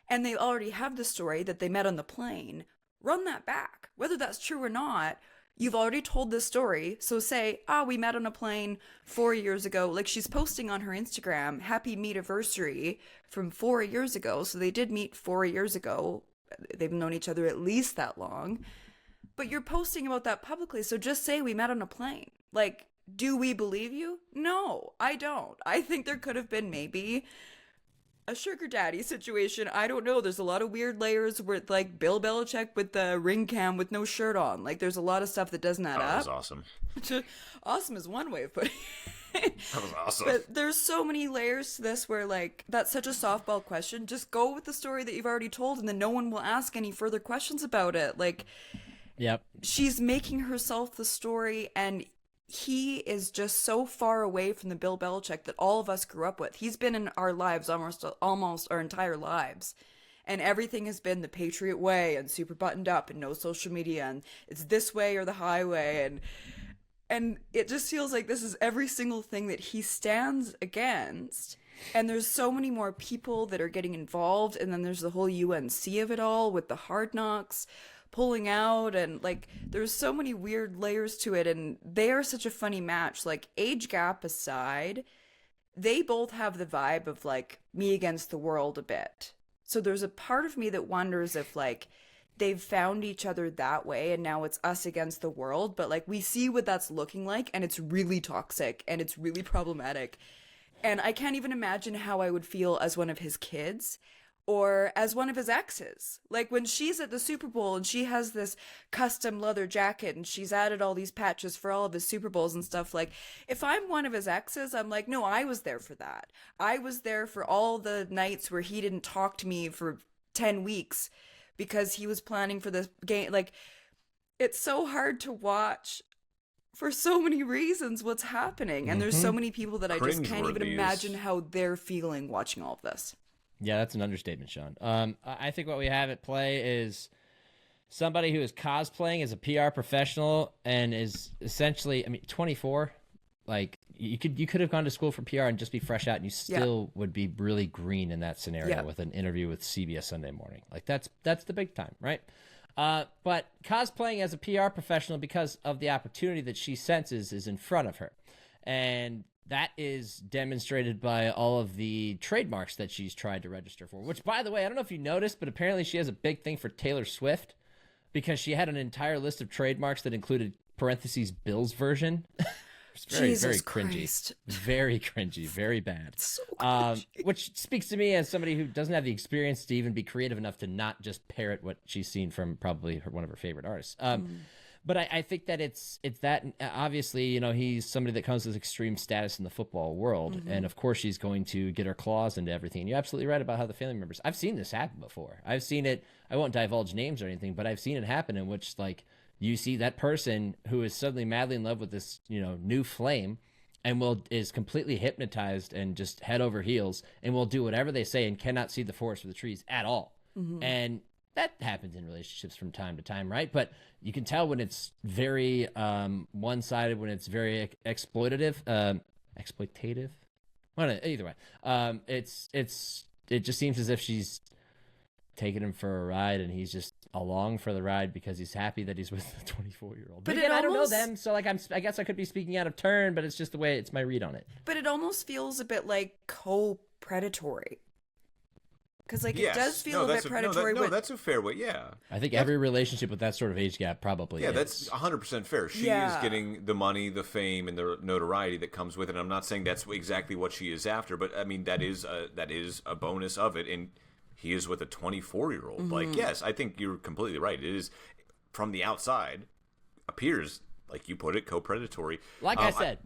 And they already have the story that they met on the plane. Run that back. Whether that's true or not, you've already told this story, so say, we met on a plane 4 years ago. Like, she's posting on her Instagram, happy meet-iversary from 4 years ago. So they did meet 4 years ago. They've known each other at least that long. But you're posting about that publicly, so just say we met on a plane. Like, do we believe you? No, I don't. I think there could have been maybe a sugar daddy situation. I don't know. There's a lot of weird layers with, like, Bill Belichick with the ring cam with no shirt on. Like, there's a lot of stuff that doesn't add up. That was awesome. Awesome is one way of putting it. That was awesome. But there's so many layers to this where, like, that's such a softball question. Just go with the story that you've already told, and then no one will ask any further questions about it. Like, yep. She's making herself the story, and he is just so far away from the Bill Belichick that all of us grew up with. He's been in our lives almost our entire lives. And everything has been the Patriot way and super buttoned up and no social media and it's this way or the highway. And it just feels like this is every single thing that he stands against. And there's so many more people that are getting involved. And then there's the whole UNC of it all with the Hard Knocks pulling out, and like there's so many weird layers to it, and they are such a funny match. Like, age gap aside, they both have the vibe of like me against the world a bit. So there's a part of me that wonders if like they've found each other that way and now it's us against the world, but like we see what that's looking like, and it's really toxic and it's really problematic. And I can't even imagine how I would feel as one of his kids or as one of his exes. Like when she's at the Super Bowl and she has this custom leather jacket and she's added all these patches for all of his Super Bowls and stuff, like if I'm one of his exes, I'm like, no, I was there for that. I was there for all the nights where he didn't talk to me for 10 weeks because he was planning for this game. Like, it's so hard to watch for so many reasons what's happening. And there's so many people that I just can't even imagine how they're feeling watching all of this. Yeah, that's an understatement, Sean. I think what we have at play is somebody who is cosplaying as a PR professional and is essentially, 24. Like you could have gone to school for PR and just be fresh out, and you still would be really green in that scenario with an interview with CBS Sunday Morning. Like that's the big time, right? But cosplaying as a PR professional because of the opportunity that she senses is in front of her, and that is demonstrated by all of the trademarks that she's tried to register for, which, by the way, I don't know if you noticed, but apparently she has a big thing for Taylor Swift because she had an entire list of trademarks that included parentheses Bill's version. It's very, very cringy. Very cringy, very bad. So cringy. Which speaks to me as somebody who doesn't have the experience to even be creative enough to not just parrot what she's seen from probably one of her favorite artists. But I think that it's that, obviously, he's somebody that comes with extreme status in the football world. And of course she's going to get her claws into everything. You're absolutely right about how the family members, I've seen this happen before. I've seen it. I won't divulge names or anything, but I've seen it happen in which, like, you see that person who is suddenly madly in love with this, new flame and is completely hypnotized and just head over heels and will do whatever they say and cannot see the forest for the trees at all. And that happens in relationships from time to time, right? But you can tell when it's very one-sided, when it's very exploitative. Well, either way, it just seems as if she's taking him for a ride, and he's just along for the ride because he's happy that he's with the 24-year-old. But again, I don't know them, so I guess I could be speaking out of turn, but it's just the way it's my read on it. But it almost feels a bit like co-predatory. Because it does feel a bit predatory. That's a fair way, yeah. I think every relationship with that sort of age gap probably is. That's 100% fair. She is getting the money, the fame, and the notoriety that comes with it. I'm not saying that's exactly what she is after, but, that is a bonus of it, and he is with a 24-year-old. Like, yes, I think you're completely right. It is, from the outside, appears, like you put it, co-predatory. Like I said,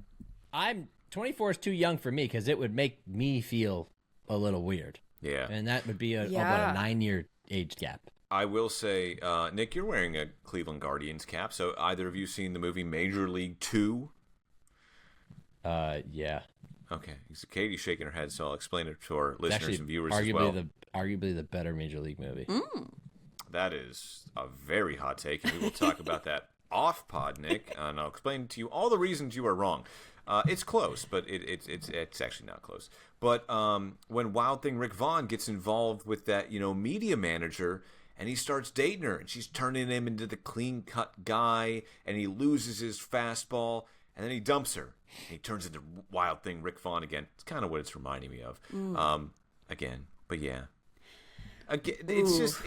24 is too young for me because it would make me feel a little weird. Yeah. And that would be about a 9-year age gap. I will say, Nick, you're wearing a Cleveland Guardians cap, so either of you seen the movie Major League 2? Yeah. Okay. So Katie's shaking her head, so I'll explain it to our listeners and viewers as well. Arguably the better Major League movie. That is a very hot take, and we will talk about that off pod, Nick, and I'll explain to you all the reasons you are wrong. It's close, but it's actually not close. But when Wild Thing Rick Vaughn gets involved with that, media manager, and he starts dating her, and she's turning him into the clean-cut guy, and he loses his fastball, and then he dumps her, and he turns into Wild Thing Rick Vaughn again. It's kind of what it's reminding me of. Again, but yeah. Again, it's just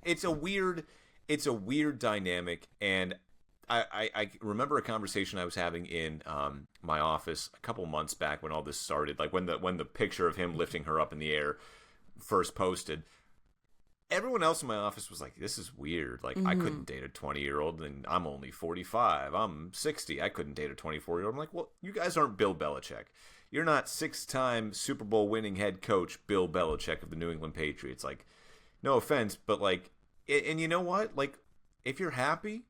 it's a weird dynamic, and I remember a conversation I was having in my office a couple months back when all this started, like when the picture of him lifting her up in the air first posted. Everyone else in my office was like, this is weird. Like, I couldn't date a 20-year-old, and I'm only 45. I'm 60. I couldn't date a 24-year-old. I'm like, well, you guys aren't Bill Belichick. You're not 6-time Super Bowl winning head coach Bill Belichick of the New England Patriots. Like, no offense, but like, and you know what? Like, if you're happy,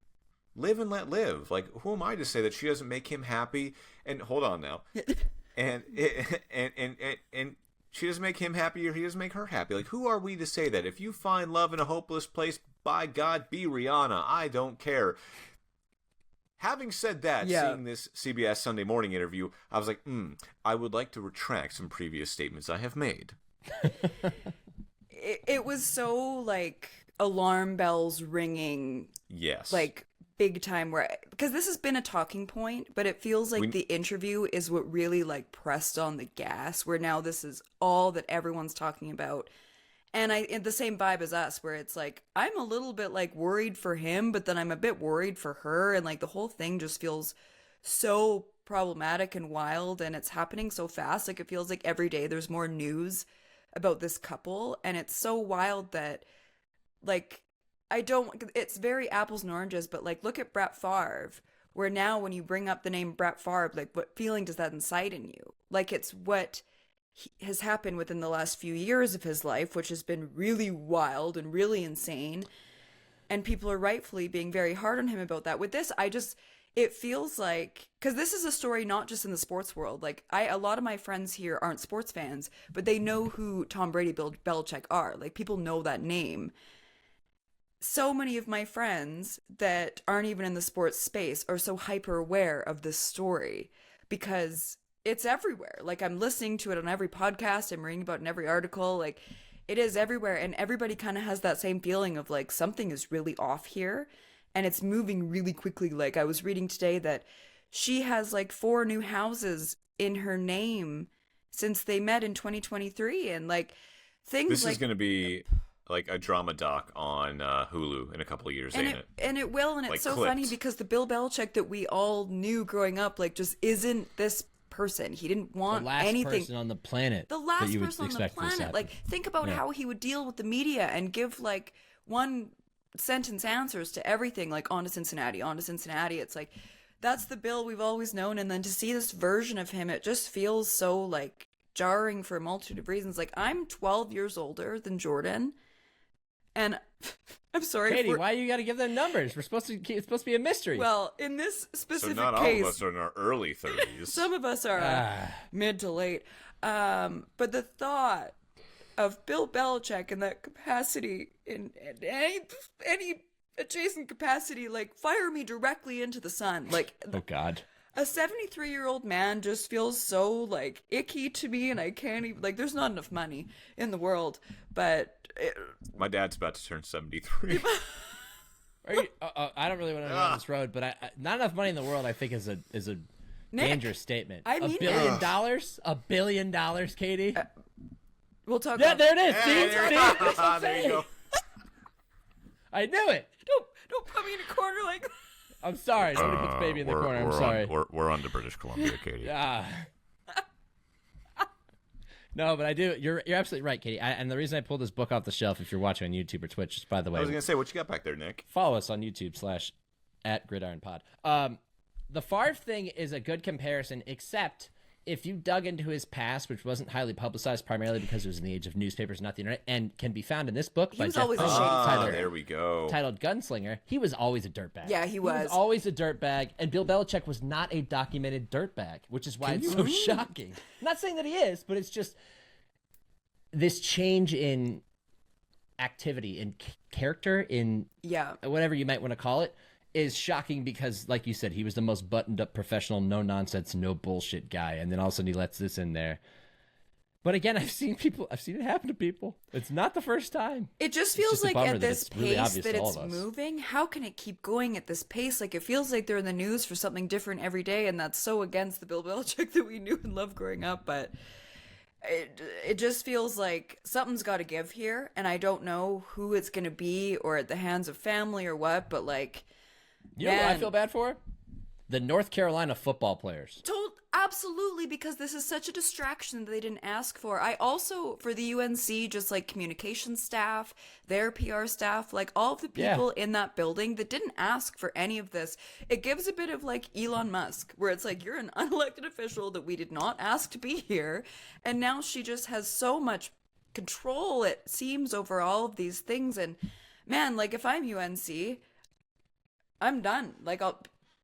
live and let live. Like, who am I to say that she doesn't make him happy? And hold on now. and she doesn't make him happy, or he doesn't make her happy. Like, who are we to say that? If you find love in a hopeless place, by God, be Rihanna. I don't care. Having said that, seeing this CBS Sunday Morning interview, I was like, I would like to retract some previous statements I have made. It was so, like, alarm bells ringing. Yes. Like, big time, because this has been a talking point, but it feels like the interview is what really, like, pressed on the gas, where now this is all that everyone's talking about. And the same vibe as us, where it's like, I'm a little bit, like, worried for him, but then I'm a bit worried for her, and, like, the whole thing just feels so problematic and wild, and it's happening so fast. Like, it feels like every day there's more news about this couple, and it's so wild that, like, it's very apples and oranges, but, like, look at Brett Favre, where now when you bring up the name Brett Favre, like, what feeling does that incite in you? Like, it's what has happened within the last few years of his life, which has been really wild and really insane, and people are rightfully being very hard on him about that. With this, it feels like, because this is a story not just in the sports world. Like, a lot of my friends here aren't sports fans, but they know who Tom Brady, Bill Belichick are. Like, people know that name. So many of my friends that aren't even in the sports space are so hyper aware of this story because it's everywhere. Like, I'm listening to it on every podcast, I'm reading about it in every article. Like, it is everywhere, and everybody kind of has that same feeling of, like, something is really off here, and it's moving really quickly. Like, I was reading today that she has, like, 4 new houses in her name since they met in 2023, and, like, things this like... is going to be... like a drama doc on Hulu in a couple of years, ain't it? And it will, and it's like so clipped. Funny because the Bill Belichick that we all knew growing up, like, just isn't this person. He didn't want anything. The last person on the planet. The last person on the planet. Like, think about how he would deal with the media and give, like, one sentence answers to everything, like, on to Cincinnati, on to Cincinnati. It's like, that's the Bill we've always known, and then to see this version of him, it just feels so, like, jarring for a multitude of reasons. Like, I'm 12 years older than Jordan. And I'm sorry, Katie, why you got to give them numbers? It's supposed to be a mystery. Well, in this specific so not case, all of us are in our early 30s. Some of us are mid to late. But the thought of Bill Belichick in that capacity, in any adjacent capacity, like, fire me directly into the sun. Like, oh God. A 73-year-old man just feels so, like, icky to me, and I can't even, like, there's not enough money in the world, but... My dad's about to turn 73. I don't really want to go down this road, but not enough money in the world, I think, is a Nick, dangerous statement. I mean, $1 billion? $1 billion, Katie? We'll talk about... Yeah, there it is. There you go. I knew it. Don't put me in a corner like that. I'm sorry. Somebody put the baby in the corner. I'm sorry. We're on to British Columbia, Katie. No, but I do. You're absolutely right, Katie. And the reason I pulled this book off the shelf, if you're watching on YouTube or Twitch, just by the way, I was gonna say, what you got back there, Nick? Follow us on YouTube /@GridironPod. The Favre thing is a good comparison, except if you dug into his past, which wasn't highly publicized, primarily because it was in the age of newspapers, not the internet, and can be found in this book by Jeff Follett, there we go, titled Gunslinger. He was always a dirtbag. Yeah, he was always a dirtbag, and Bill Belichick was not a documented dirtbag, which is why it's so shocking. I'm not saying that he is, but it's just this change in activity, in character, in whatever you might want to call it, is shocking because, like you said, he was the most buttoned-up professional, no-nonsense, no-bullshit guy, and then all of a sudden he lets this in there. But again, I've seen it happen to people. It's not the first time. It just feels like at this pace that it's moving, how can it keep going at this pace? Like, it feels like they're in the news for something different every day, and that's so against the Bill Belichick that we knew and loved growing up, but... It just feels like something's got to give here, and I don't know who it's going to be or at the hands of family or what, but, like... You know what I feel bad for? The North Carolina football players. Absolutely, because this is such a distraction that they didn't ask for. I also, for the UNC, just like communication staff, their PR staff, like all of the people in that building that didn't ask for any of this. It gives a bit of like Elon Musk, where it's like, you're an unelected official that we did not ask to be here. And now she just has so much control, it seems, over all of these things. And man, like if I'm UNC, I'm done. Like I'll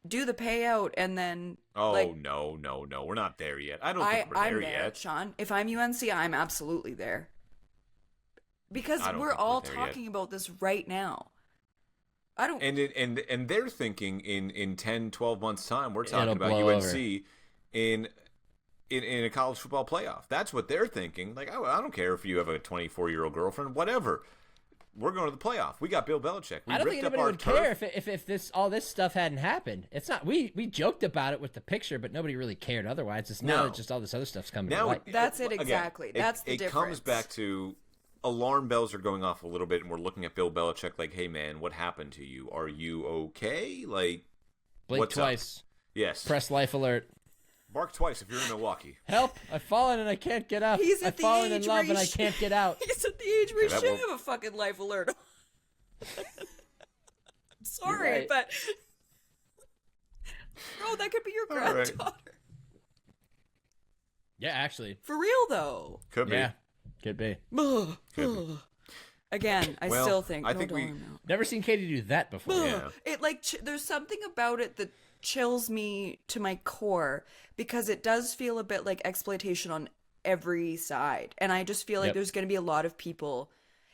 do the payout and then no, we're not there yet. I don't think we're there yet, Sean. If I'm UNC, I'm absolutely there, because we're all talking about this right now. I don't and they're thinking in 10 12 months time we're talking about UNC over. in a college football playoff. That's what they're thinking. Like, I don't care if you have a 24-year-old girlfriend, whatever. We're going to the playoff. We got Bill Belichick. I don't think anybody would care if all this stuff hadn't happened. It's not. We joked about it with the picture, but nobody really cared otherwise. It's now that just all this other stuff's coming to light. That's it exactly. Again, that's the difference. It comes back to alarm bells are going off a little bit, and we're looking at Bill Belichick like, hey man, what happened to you? Are you okay? Like, blink what's twice. Up? Yes. Press life alert. Bark twice if you're in Milwaukee. Help! I've fallen and I can't get up. He's at I've the fallen in age love where and I can't get out. He's at the age where he that should won't- have a fucking life alert. Sorry, right. but bro, that could be your All right. granddaughter. Yeah, actually. For real though. Could be. Yeah, could be. Again, I Well, still think I no think dollar we- amount. Never seen Katie do that before. Yeah. It like there's something about it that chills me to my core because it does feel a bit like exploitation on every side, and I just feel like Yep. there's going to be a lot of people,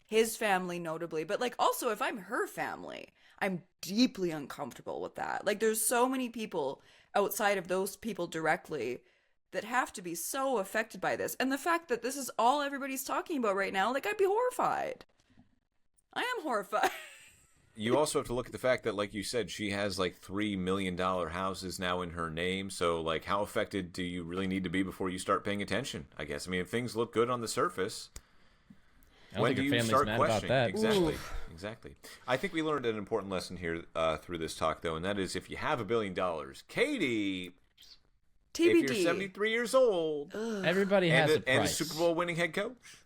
his family notably, but like also if I'm her family, I'm deeply uncomfortable with that. Like there's so many people outside of those people directly that have to be so affected by this, and the fact that this is all everybody's talking about right now, like I'd be horrified. I am horrified. You also have to look at the fact that, like you said, she has like $3 million houses now in her name. So, like, how affected do you really need to be before you start paying attention? I guess. I mean, if things look good on the surface, I don't when think do her you family's start mad about questioning? that. Exactly. Exactly. I think we learned an important lesson here through this talk, though, and that is if you have $1 billion, Katie, TBD. if you're 73 years old, Everybody has a price. and a Super Bowl winning head coach.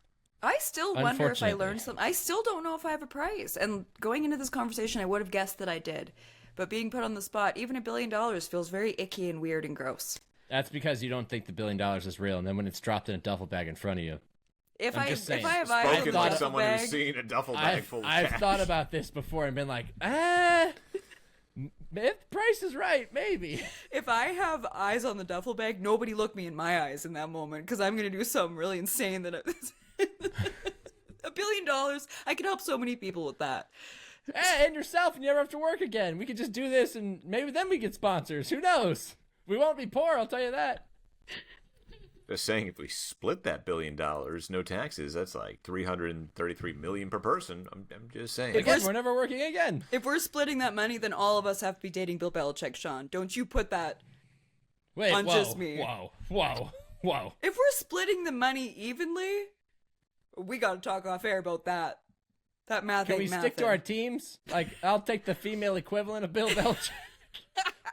I still wonder if I Unfortunately. learned something. I still don't know if I have a price. And going into this conversation, I would have guessed that I did. But being put on the spot, even $1 billion feels very icky and weird and gross. That's because you don't think the $1 billion is real, and then when it's dropped in a duffel bag in front of you. If I'm I just saying. have eyes on Spoken the like duffel someone bag, who's seen a duffel bag full of I've cash. thought about this before and been like, if the price is right, maybe. if I have eyes on the duffel bag, nobody look me in my eyes in that moment because I'm gonna do something really insane that. $1 billion, I could help so many people with that. And yourself, and you never have to work again. We could just do this, and maybe then we get sponsors. Who knows? We won't be poor, I'll tell you that. Just saying, if we split that $1 billion, no taxes, that's like $333 million per person. I'm just saying. Again, we're never working again. If we're splitting that money, then all of us have to be dating Bill Belichick, Sean. Don't you put that Wait, on whoa, just me. Whoa. If we're splitting the money evenly, we gotta talk off air about that. That math Can we ain't stick to mathin'. our teams? Like, I'll take the female equivalent of Bill Belichick.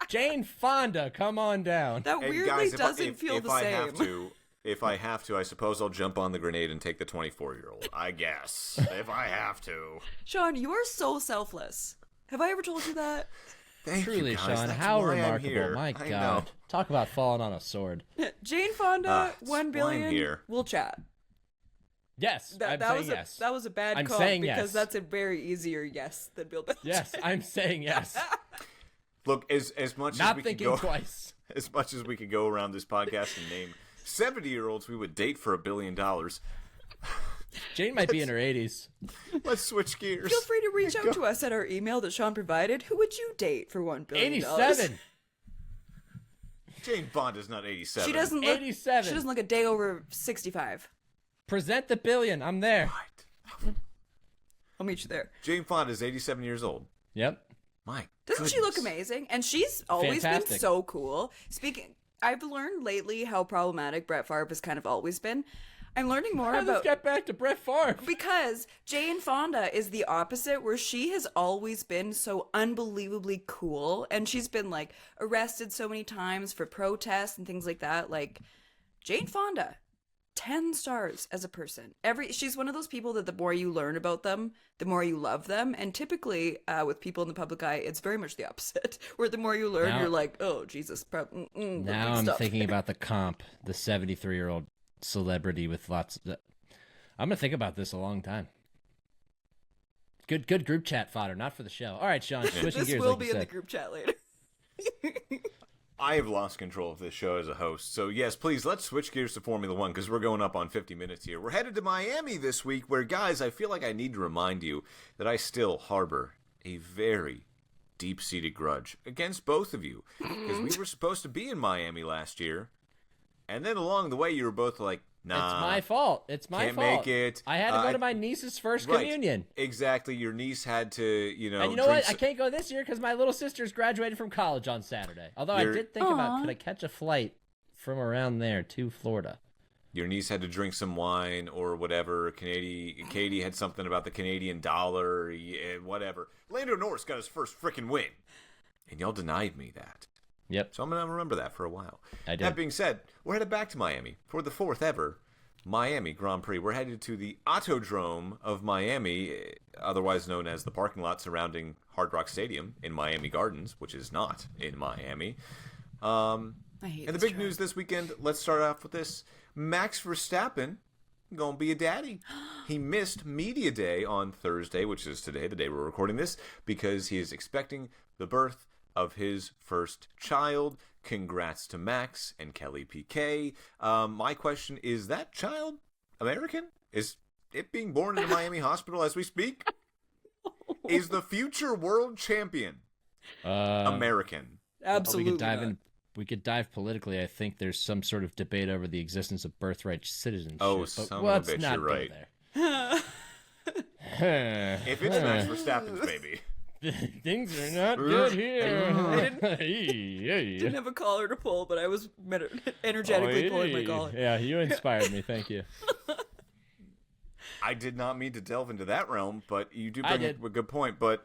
Jane Fonda, come on down. That And weirdly guys, doesn't feel if the I same. have to, I suppose I'll jump on the grenade and take the 24-year-old. I guess. If I have to. Sean, you are so selfless. Have I ever told you that? Thank Truly, you guys. Sean, That's how why I'm remarkable. here. My I God. know. Talk about falling on a sword. Jane Fonda, That's 1 why billion. I'm here. We'll chat. Yes, I'm That saying was yes. that was a bad I'm call saying because yes. that's a very easier yes than Bill Belichick. Yes, I'm saying yes. Look, as much as Not we could thinking go, twice. as much as we could go around this podcast and name 70-year-olds we would date for $1 billion. Jane might be in her 80s. Let's switch gears. Feel free to reach out to us at our email that Sean provided. Who would you date for $1 billion? 87. Jane Fonda's not 87. She doesn't look 87. She doesn't look a day over 65. Present the billion. I'm there. Right. I'll meet you there. Jane Fonda's 87 years old. Yep. My Doesn't she look goodness. amazing? And she's always been Fantastic. so cool. I've learned lately how problematic Brett Favre has kind of always been. I'm learning more Let's about get back to Brett Favre. because Jane Fonda is the opposite, where she has always been so unbelievably cool, and she's been like arrested so many times for protests and things like that. Like Jane Fonda, 10 stars as a person. She's one of those people that the more you learn about them, the more you love them. And typically, with people in the public eye, it's very much the opposite. Where the more you learn, Now- you're like, oh Jesus. Now I'm thinking about the comp, the 73-year-old celebrity with lots of... I'm going to think about this a long time. Good group chat fodder, not for the show. All right, Sean, switching This gears will like be you in the said. group chat later. I have lost control of this show as a host. So, yes, please, let's switch gears to Formula One because we're going up on 50 minutes here. We're headed to Miami this week where, guys, I feel like I need to remind you that I still harbor a very deep-seated grudge against both of you because we were supposed to be in Miami last year, and then along the way you were both like, nah. It's my fault. It's my Can't fault. make it. I had to go to my niece's first Right. communion. Exactly. Your niece had to, you know. And you know drink what? I can't go this year because my little sister's graduating from college on Saturday. Although You're- I did think about, could I catch a flight from around there to Florida? Your niece had to drink some wine or whatever. Katie had something about the Canadian dollar, whatever. Lando Norris got his first frickin' win. And y'all denied me that. Yep. So I'm going to remember that for a while. I did. That being said, we're headed back to Miami for the 4th ever Miami Grand Prix. We're headed to the Autodrome of Miami, otherwise known as the parking lot surrounding Hard Rock Stadium in Miami Gardens, which is not in Miami. I hate and the big news this weekend, let's start off with this. Max Verstappen gonna be a daddy. He missed media day on Thursday, which is today, the day we're recording this, because he is expecting the birth of his first child. Congrats to Max and Kelly Piquet. My question is, that child American? Is it being born in a Miami hospital as we speak? Is the future world champion American? Absolutely. We could dive politically. I think there's some sort of debate over the existence of birthright citizenship. Oh, son of a bitch, you're right. If it's Max Verstappen's baby. Things are not good here. I didn't have a collar to pull, but I was energetically pulling my collar. Yeah, you inspired me. Thank you. I did not mean to delve into that realm, but you do bring a good point. But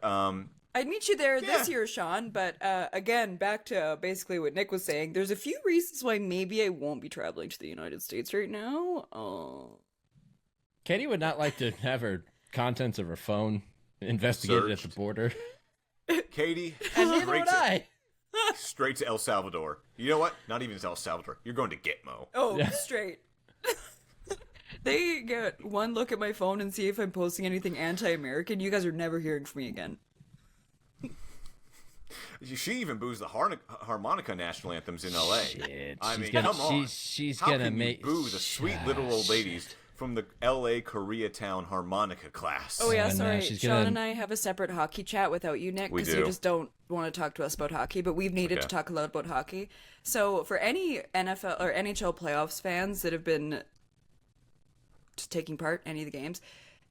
I'd meet you there this year, Sean. But again, back to basically what Nick was saying. There's a few reasons why maybe I won't be traveling to the United States right now. Katie would not like to have her contents of her phone investigated at the border. Katie, and neither would I. Straight to El Salvador. You know what? Not even El Salvador. You're going to Gitmo. Oh, yeah. Straight. They get one look at my phone and see if I'm posting anything anti-American. You guys are never hearing from me again. She even boos the harmonica national anthems in L.A. Shit, I mean, come on. She's How gonna can make you boo the sweet little old ladies from the L.A. Koreatown harmonica class? Oh yeah, sorry. Sean and I have a separate hockey chat without you, Nick, because you just don't want to talk to us about hockey. But we've needed to talk a lot about hockey. So for any NFL or NHL playoffs fans that have been taking part in any of the games,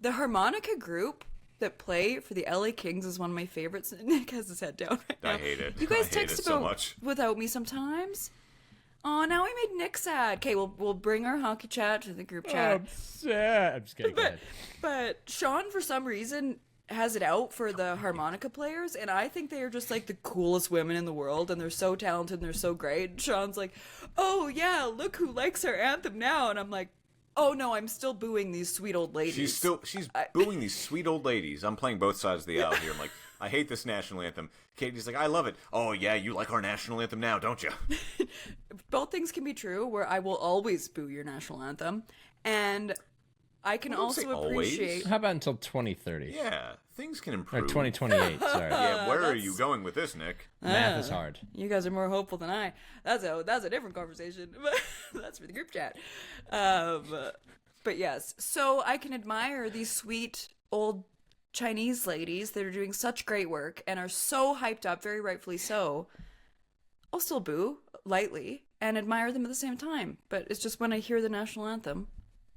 the harmonica group that play for the LA Kings is one of my favorites. Nick has his head down right now. I hate it. You guys text about so much without me sometimes. Oh, now we made Nick sad. Okay, we'll bring our hockey chat to the group chat. I'm sad. I'm just kidding. But Sean, for some reason, has it out for the harmonica players, and I think they are just like the coolest women in the world, and they're so talented and they're so great. And Sean's like, oh yeah, look who likes our anthem now, and I'm like, oh no, I'm still booing these sweet old ladies. She's booing these sweet old ladies. I'm playing both sides of the aisle here. I'm like, I hate this national anthem. Katie's like, I love it. Oh yeah, you like our national anthem now, don't you? Both things can be true, where I will always boo your national anthem, and I can also appreciate. Always. How about until 2030? Yeah, things can improve. Or 2028. Sorry. Yeah, where are you going with this, Nick? Math is hard. You guys are more hopeful than I. That's a different conversation. That's for the group chat. But yes, so I can admire these sweet old Chinese ladies that are doing such great work and are so hyped up, very rightfully so. I'll still boo lightly and admire them at the same time. But it's just when I hear the national anthem,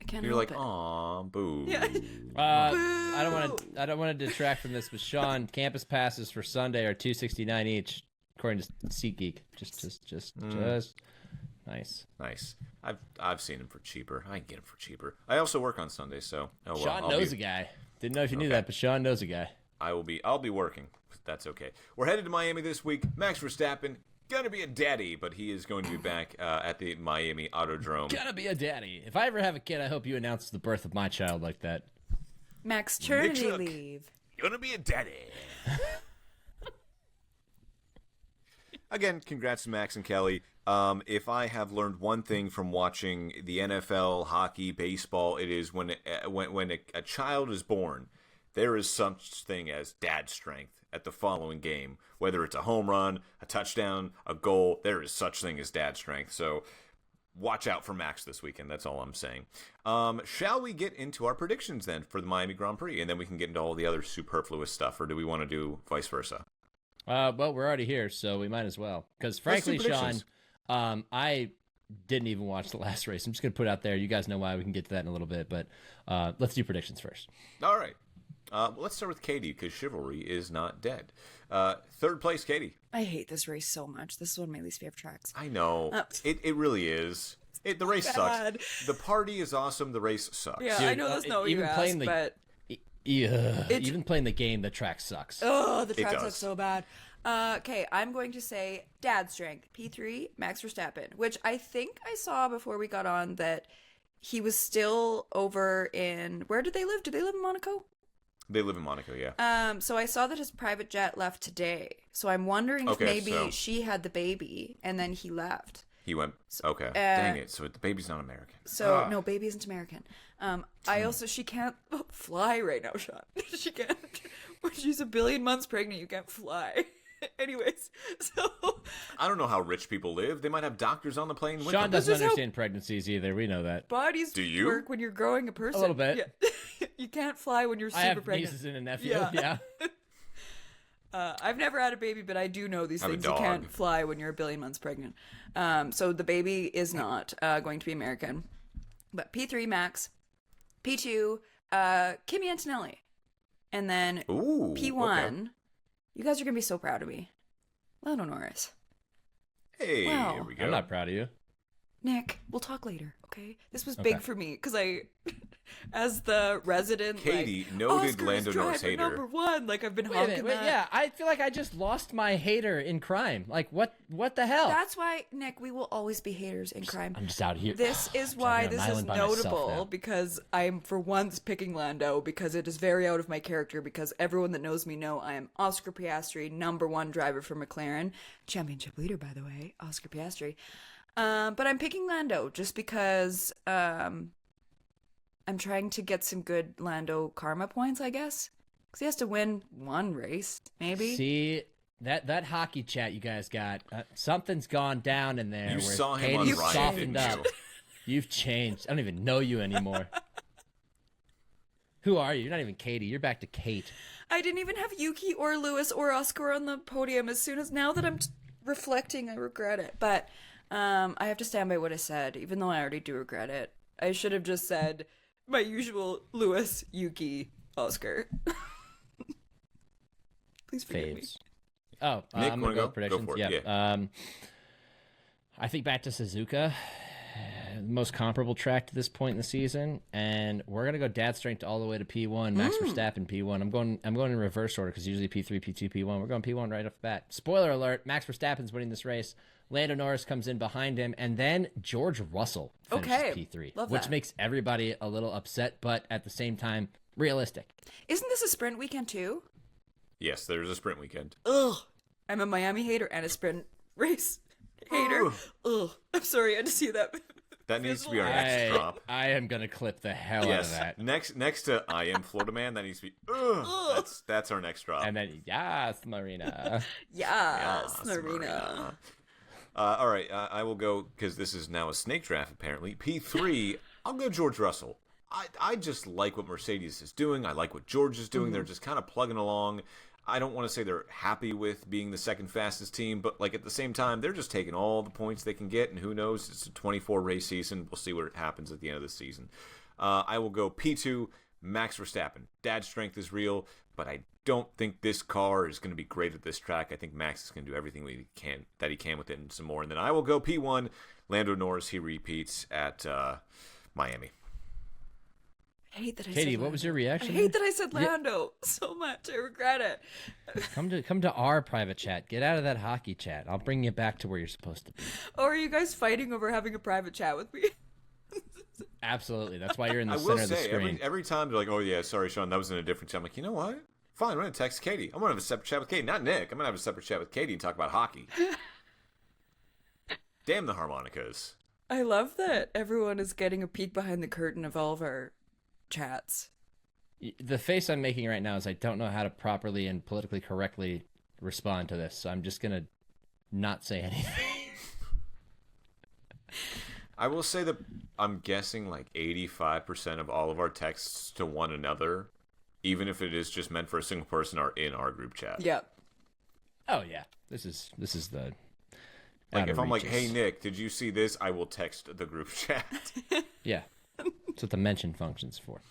I can't You're help like, it. aw, boo. Yeah. Boo. I don't want to detract from this, but Sean, campus passes for Sunday are $269 each, according to SeatGeek. Just nice. Nice. I've seen him for cheaper. I can get him for cheaper. I also work on Sunday, so Sean knows a guy. Didn't know if you knew that, but Sean knows a guy. I'll be working. That's okay. We're headed to Miami this week. Max Verstappen gonna be a daddy, but he is going to be back at the Miami Autodrome. Gonna be a daddy. If I ever have a kid, I hope you announce the birth of my child like that. Max maternity leave. Gonna be a daddy. Again, congrats to Max and Kelly. If I have learned one thing from watching the NFL, hockey, baseball, it is when a child is born, there is such thing as dad strength at the following game. Whether it's a home run, a touchdown, a goal, there is such thing as dad strength. So watch out for Max this weekend. That's all I'm saying. Shall we get into our predictions then for the Miami Grand Prix, and then we can get into all the other superfluous stuff, or do we want to do vice versa? Well, we're already here, so we might as well. Because frankly, Sean, I didn't even watch the last race. I'm just going to put it out there. You guys know why. We can get to that in a little bit. But let's do predictions first. All right. Well, let's start with Katie, because chivalry is not dead. Third place, Katie. I hate this race so much. This is one of my least favorite tracks. I know. It really is. The race sucks. The party is awesome. The race sucks. Yeah, dude, I know that's not what you asked, but... Yeah. Even playing the game, the track sucks. Oh, the track sucks so bad. Okay, I'm going to say dad strength. P3, Max Verstappen, which I think I saw before we got on that he was still over in... Where did they live? Do they live in Monaco? They live in Monaco, yeah. So I saw that his private jet left today. So I'm wondering if maybe she had the baby and then he left. He went, okay. Dang it. So the baby's not American. So, no, baby isn't American. She can't fly right now, Sean. She can't. When she's 1 billion months pregnant, you can't fly. Anyways, so... I don't know how rich people live. They might have doctors on the plane with them. Sean doesn't understand pregnancies either. We know that. Bodies work when you're growing a person. A little bit. Yeah. You can't fly when you're super pregnant. I have nieces and a nephew. Yeah. I've never had a baby, but I do know these things. You can't fly when you're 1 billion months pregnant. So the baby is not going to be American. But P3, Max. P2, Kimi Antonelli. And then P1, you guys are going to be so proud of me. Lando Norris. Hey, wow. Here we go. I'm not proud of you. Nick, we'll talk later, okay? This was big for me because as the resident, Katie, noted Lando Norris hater. Number one, I've been honking that. Yeah, I feel like I just lost my hater in crime. What the hell? That's why, Nick, we will always be haters in crime. I'm just out here. This is why this is notable because I'm for once picking Lando because it is very out of my character because everyone that knows me know I am Oscar Piastri, #1 driver for McLaren, championship leader, by the way, Oscar Piastri. But I'm picking Lando just because I'm trying to get some good Lando karma points, I guess. Because he has to win one race, maybe. See, that hockey chat you guys got, something's gone down in there. You where saw him Katie's on Ryan, softened up. You've changed. I don't even know you anymore. Who are you? You're not even Katie. You're back to Kate. I didn't even have Yuki or Lewis or Oscar on the podium. Now that I'm reflecting, I regret it. But... I have to stand by what I said, even though I already do regret it. I should have just said my usual Lewis, Yuki, Oscar. Please forgive me. Oh, Nick, I'm going to go with predictions. Go for it. Yeah. I think back to Suzuka, the most comparable track to this point in the season, and we're going to go dad strength all the way to P1, Max Verstappen P1. I'm going in reverse order because usually P3, P2, P1. We're going P1 right off the bat. Spoiler alert, Max Verstappen's winning this race. Lando Norris comes in behind him, and then George Russell finishes P3, which makes everybody a little upset, but at the same time, realistic. Isn't this a sprint weekend too? Yes, there's a sprint weekend. Ugh. I'm a Miami hater and a sprint race hater. Ugh. I'm sorry, I had to see that. That needs to be our next drop. I am going to clip the hell out of that. Next to I Am Florida Man, that needs to be, that's our next drop. And then, yes, Marina. yes, Marina. All right, I will go, because this is now a snake draft, apparently. P3, I'll go George Russell. I just like what Mercedes is doing. I like what George is doing. They're just kind of plugging along. I don't want to say they're happy with being the second fastest team, but at the same time, they're just taking all the points they can get, and who knows? It's a 24-race season. We'll see what happens at the end of the season. I will go P2, Max Verstappen. Dad strength is real, but I don't think this car is going to be great at this track. I think Max is going to do everything that he can with it and some more. And then I will go P1, Lando Norris. He repeats at Miami. I hate that I Katie, said what was your reaction? I hate that I said Lando so much. I regret it. Come to our private chat. Get out of that hockey chat. I'll bring you back to where you're supposed to be. Oh, are you guys fighting over having a private chat with me? Absolutely. That's why you're in the center of the screen. Every time they're like, oh, yeah, sorry, Sean, that was in a different chat. I'm like, you know what? Fine, I'm going to text Katie. I'm going to have a separate chat with Katie. Not Nick. I'm going to have a separate chat with Katie and talk about hockey. Damn the harmonicas. I love that everyone is getting a peek behind the curtain of all of our chats. The face I'm making right now is I don't know how to properly and politically correctly respond to this, so I'm just going to not say anything. I will say that I'm guessing 85% of all of our texts to one another, even if it is just meant for a single person, are in our group chat. Yep. Oh yeah, this is the. If I'm like, hey Nick, did you see this? I will text the group chat. Yeah, that's what the mention function's for.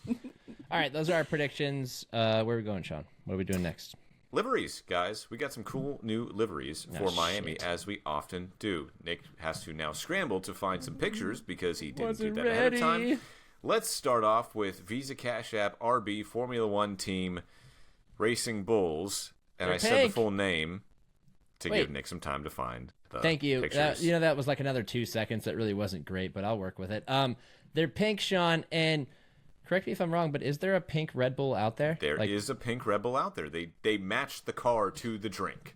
All right, those are our predictions. Where are we going, Sean? What are we doing next? Liveries, guys. We got some cool new liveries for Miami, as we often do. Nick has to now scramble to find some pictures because he didn't do that ahead of time. let's start off with Visa Cash App RB Formula One team Racing Bulls. And I said the full name to give Nick some time to find the Thank you. pictures. That was like another 2 seconds. That really wasn't great, but I'll work with it. They're pink, Sean, and correct me if I'm wrong, but is there a pink Red Bull out there? There is a pink Red Bull out there. They matched the car to the drink.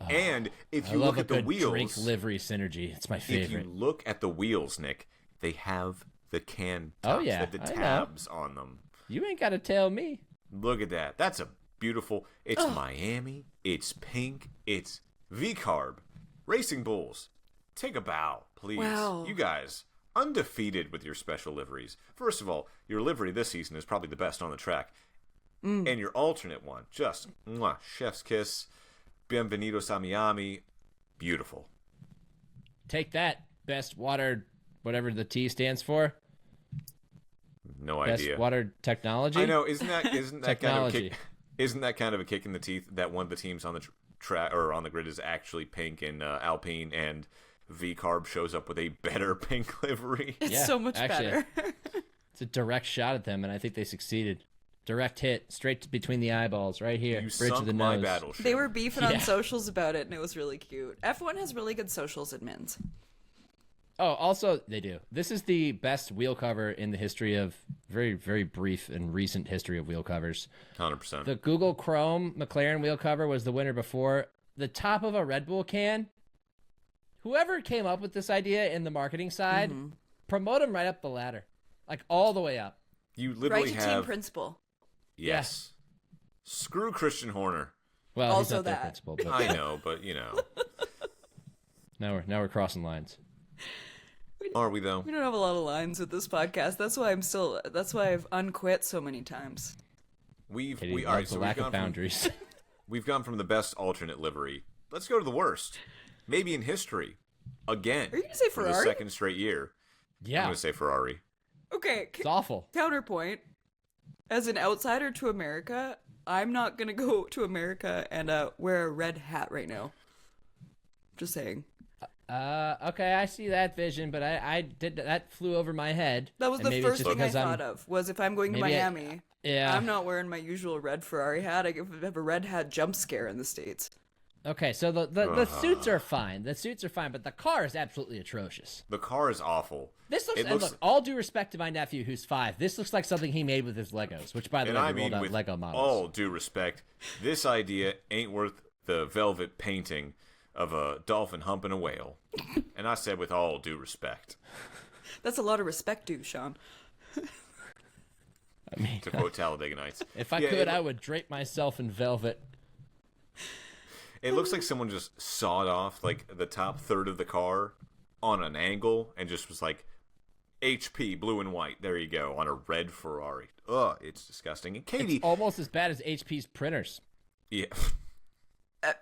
And if you look at the wheels, drink livery synergy. It's my favorite. If you look at the wheels, Nick, they have the can tops, the tabs on them. You ain't got to tell me. Look at that. That's a beautiful. It's Miami. It's pink. It's V-Carb. Racing Bulls. Take a bow, please. Wow. You guys, undefeated with your special liveries. First of all, your livery this season is probably the best on the track. And your alternate one, just chef's kiss. Bienvenidos a Miami. Beautiful. Take that, best water, whatever the T stands for. No best idea. Water technology. I know. Isn't that kind of a kick? Isn't that kind of a kick in the teeth that one of the teams on the track or on the grid is actually pink in Alpine, and V-Carb shows up with a better pink livery? It's so much better. It's a direct shot at them, and I think they succeeded. Direct hit, straight between the eyeballs, right here. You bridge sunk of the my nose. battleship. They were beefing on socials about it, and it was really cute. F1 has really good socials admins. Oh, also, they do. This is the best wheel cover in the history of, very, very brief and recent history of wheel covers. 100%. The Google Chrome McLaren wheel cover was the winner before. The top of a Red Bull can, whoever came up with this idea in the marketing side, promote them right up the ladder. Like, all the way up. You literally right to team principal. Yes. Screw Christian Horner. Well, Also he's not their that. principal. But I know, but you know. now we're crossing lines. Are we though? We don't have a lot of lines with this podcast. That's why I've unquit so many times. All right, so lack of boundaries. We've gone from the best alternate livery. Let's go to the worst. Maybe in history. Again. Are you gonna say for Ferrari? the second straight year. Yeah. I'm going to say Ferrari. Okay. It's awful. Counterpoint. As an outsider to America, I'm not gonna go to America and wear a red hat right now. Just saying. Okay, I see that vision, but I did that flew over my head. That was and the first thing I thought of. Was if I'm going to Miami, yeah, I'm not wearing my usual red Ferrari hat. I have a red hat jump scare in the States. Okay, so the suits are fine. The suits are fine, but the car is absolutely atrocious. The car is awful. This looks, and look, all due respect to my nephew who's 5, this looks like something he made with his Legos, which by the way, they rolled out Lego models. All due respect, this idea ain't worth the velvet painting of a dolphin humping a whale. And I said with all due respect. That's a lot of respect due, Sean. I mean, to quote Talladega Nights. If I could, I would drape myself in velvet. It looks like someone just sawed off like the top third of the car on an angle and just was like, HP, blue and white, there you go, on a red Ferrari. Ugh, it's disgusting. And Katie... It's almost as bad as HP's printers. Yeah.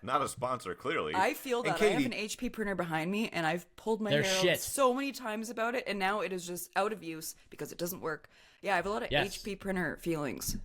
Not a sponsor, clearly. I feel that. Katie, I have an HP printer behind me, and I've pulled my hair out so many times about it, and now it is just out of use because it doesn't work. Yeah, I have a lot of HP printer feelings.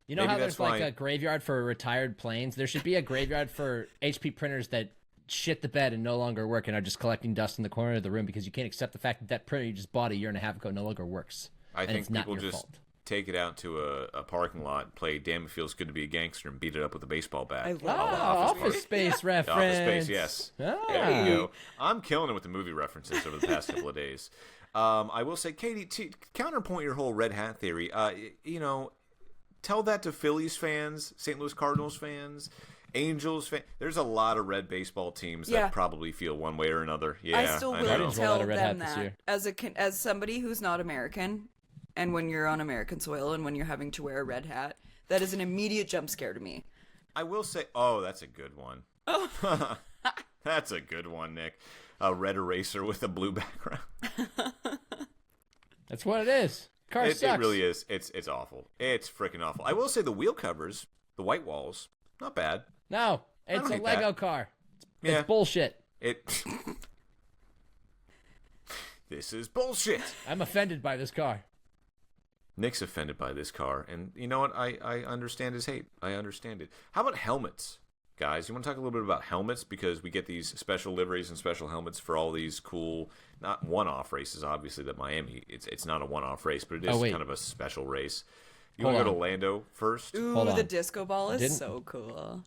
You know Maybe how there's like a graveyard for retired planes? There should be a graveyard for HP printers that shit the bed and no longer work and are just collecting dust in the corner of the room because you can't accept the fact that that printer you just bought a year and a half ago no longer works. I think people just take it out to a parking lot, play Damn It Feels Good to Be a Gangster, and beat it up with a baseball bat. I love Office Space reference. Office Space, yes. There you go. I'm killing it with the movie references over the past couple of days. I will say, Katie, to counterpoint your whole red hat theory, tell that to Phillies fans, St. Louis Cardinals fans, Angels fans. There's a lot of red baseball teams that probably feel one way or another. Yeah, I still will tell them that as somebody who's not American, and when you're on American soil and when you're having to wear a red hat, that is an immediate jump scare to me. I will say, that's a good one. Oh. That's a good one, Nick. A red eraser with a blue background. That's what it is. Car sucks. It really is. It's awful. It's freaking awful. I will say the wheel covers, the white walls, not bad. No, it's a Lego car. It's bullshit. This is bullshit. I'm offended by this car. Nick's offended by this car, and you know what? I understand his hate. I understand it. How about helmets? guys, you want to talk a little bit about helmets? Because we get these special liveries and special helmets for all these cool, not one-off races, obviously, that Miami, it's not a one-off race, but it is kind of a special race. You want to go to Orlando first? Ooh, the disco ball is so cool.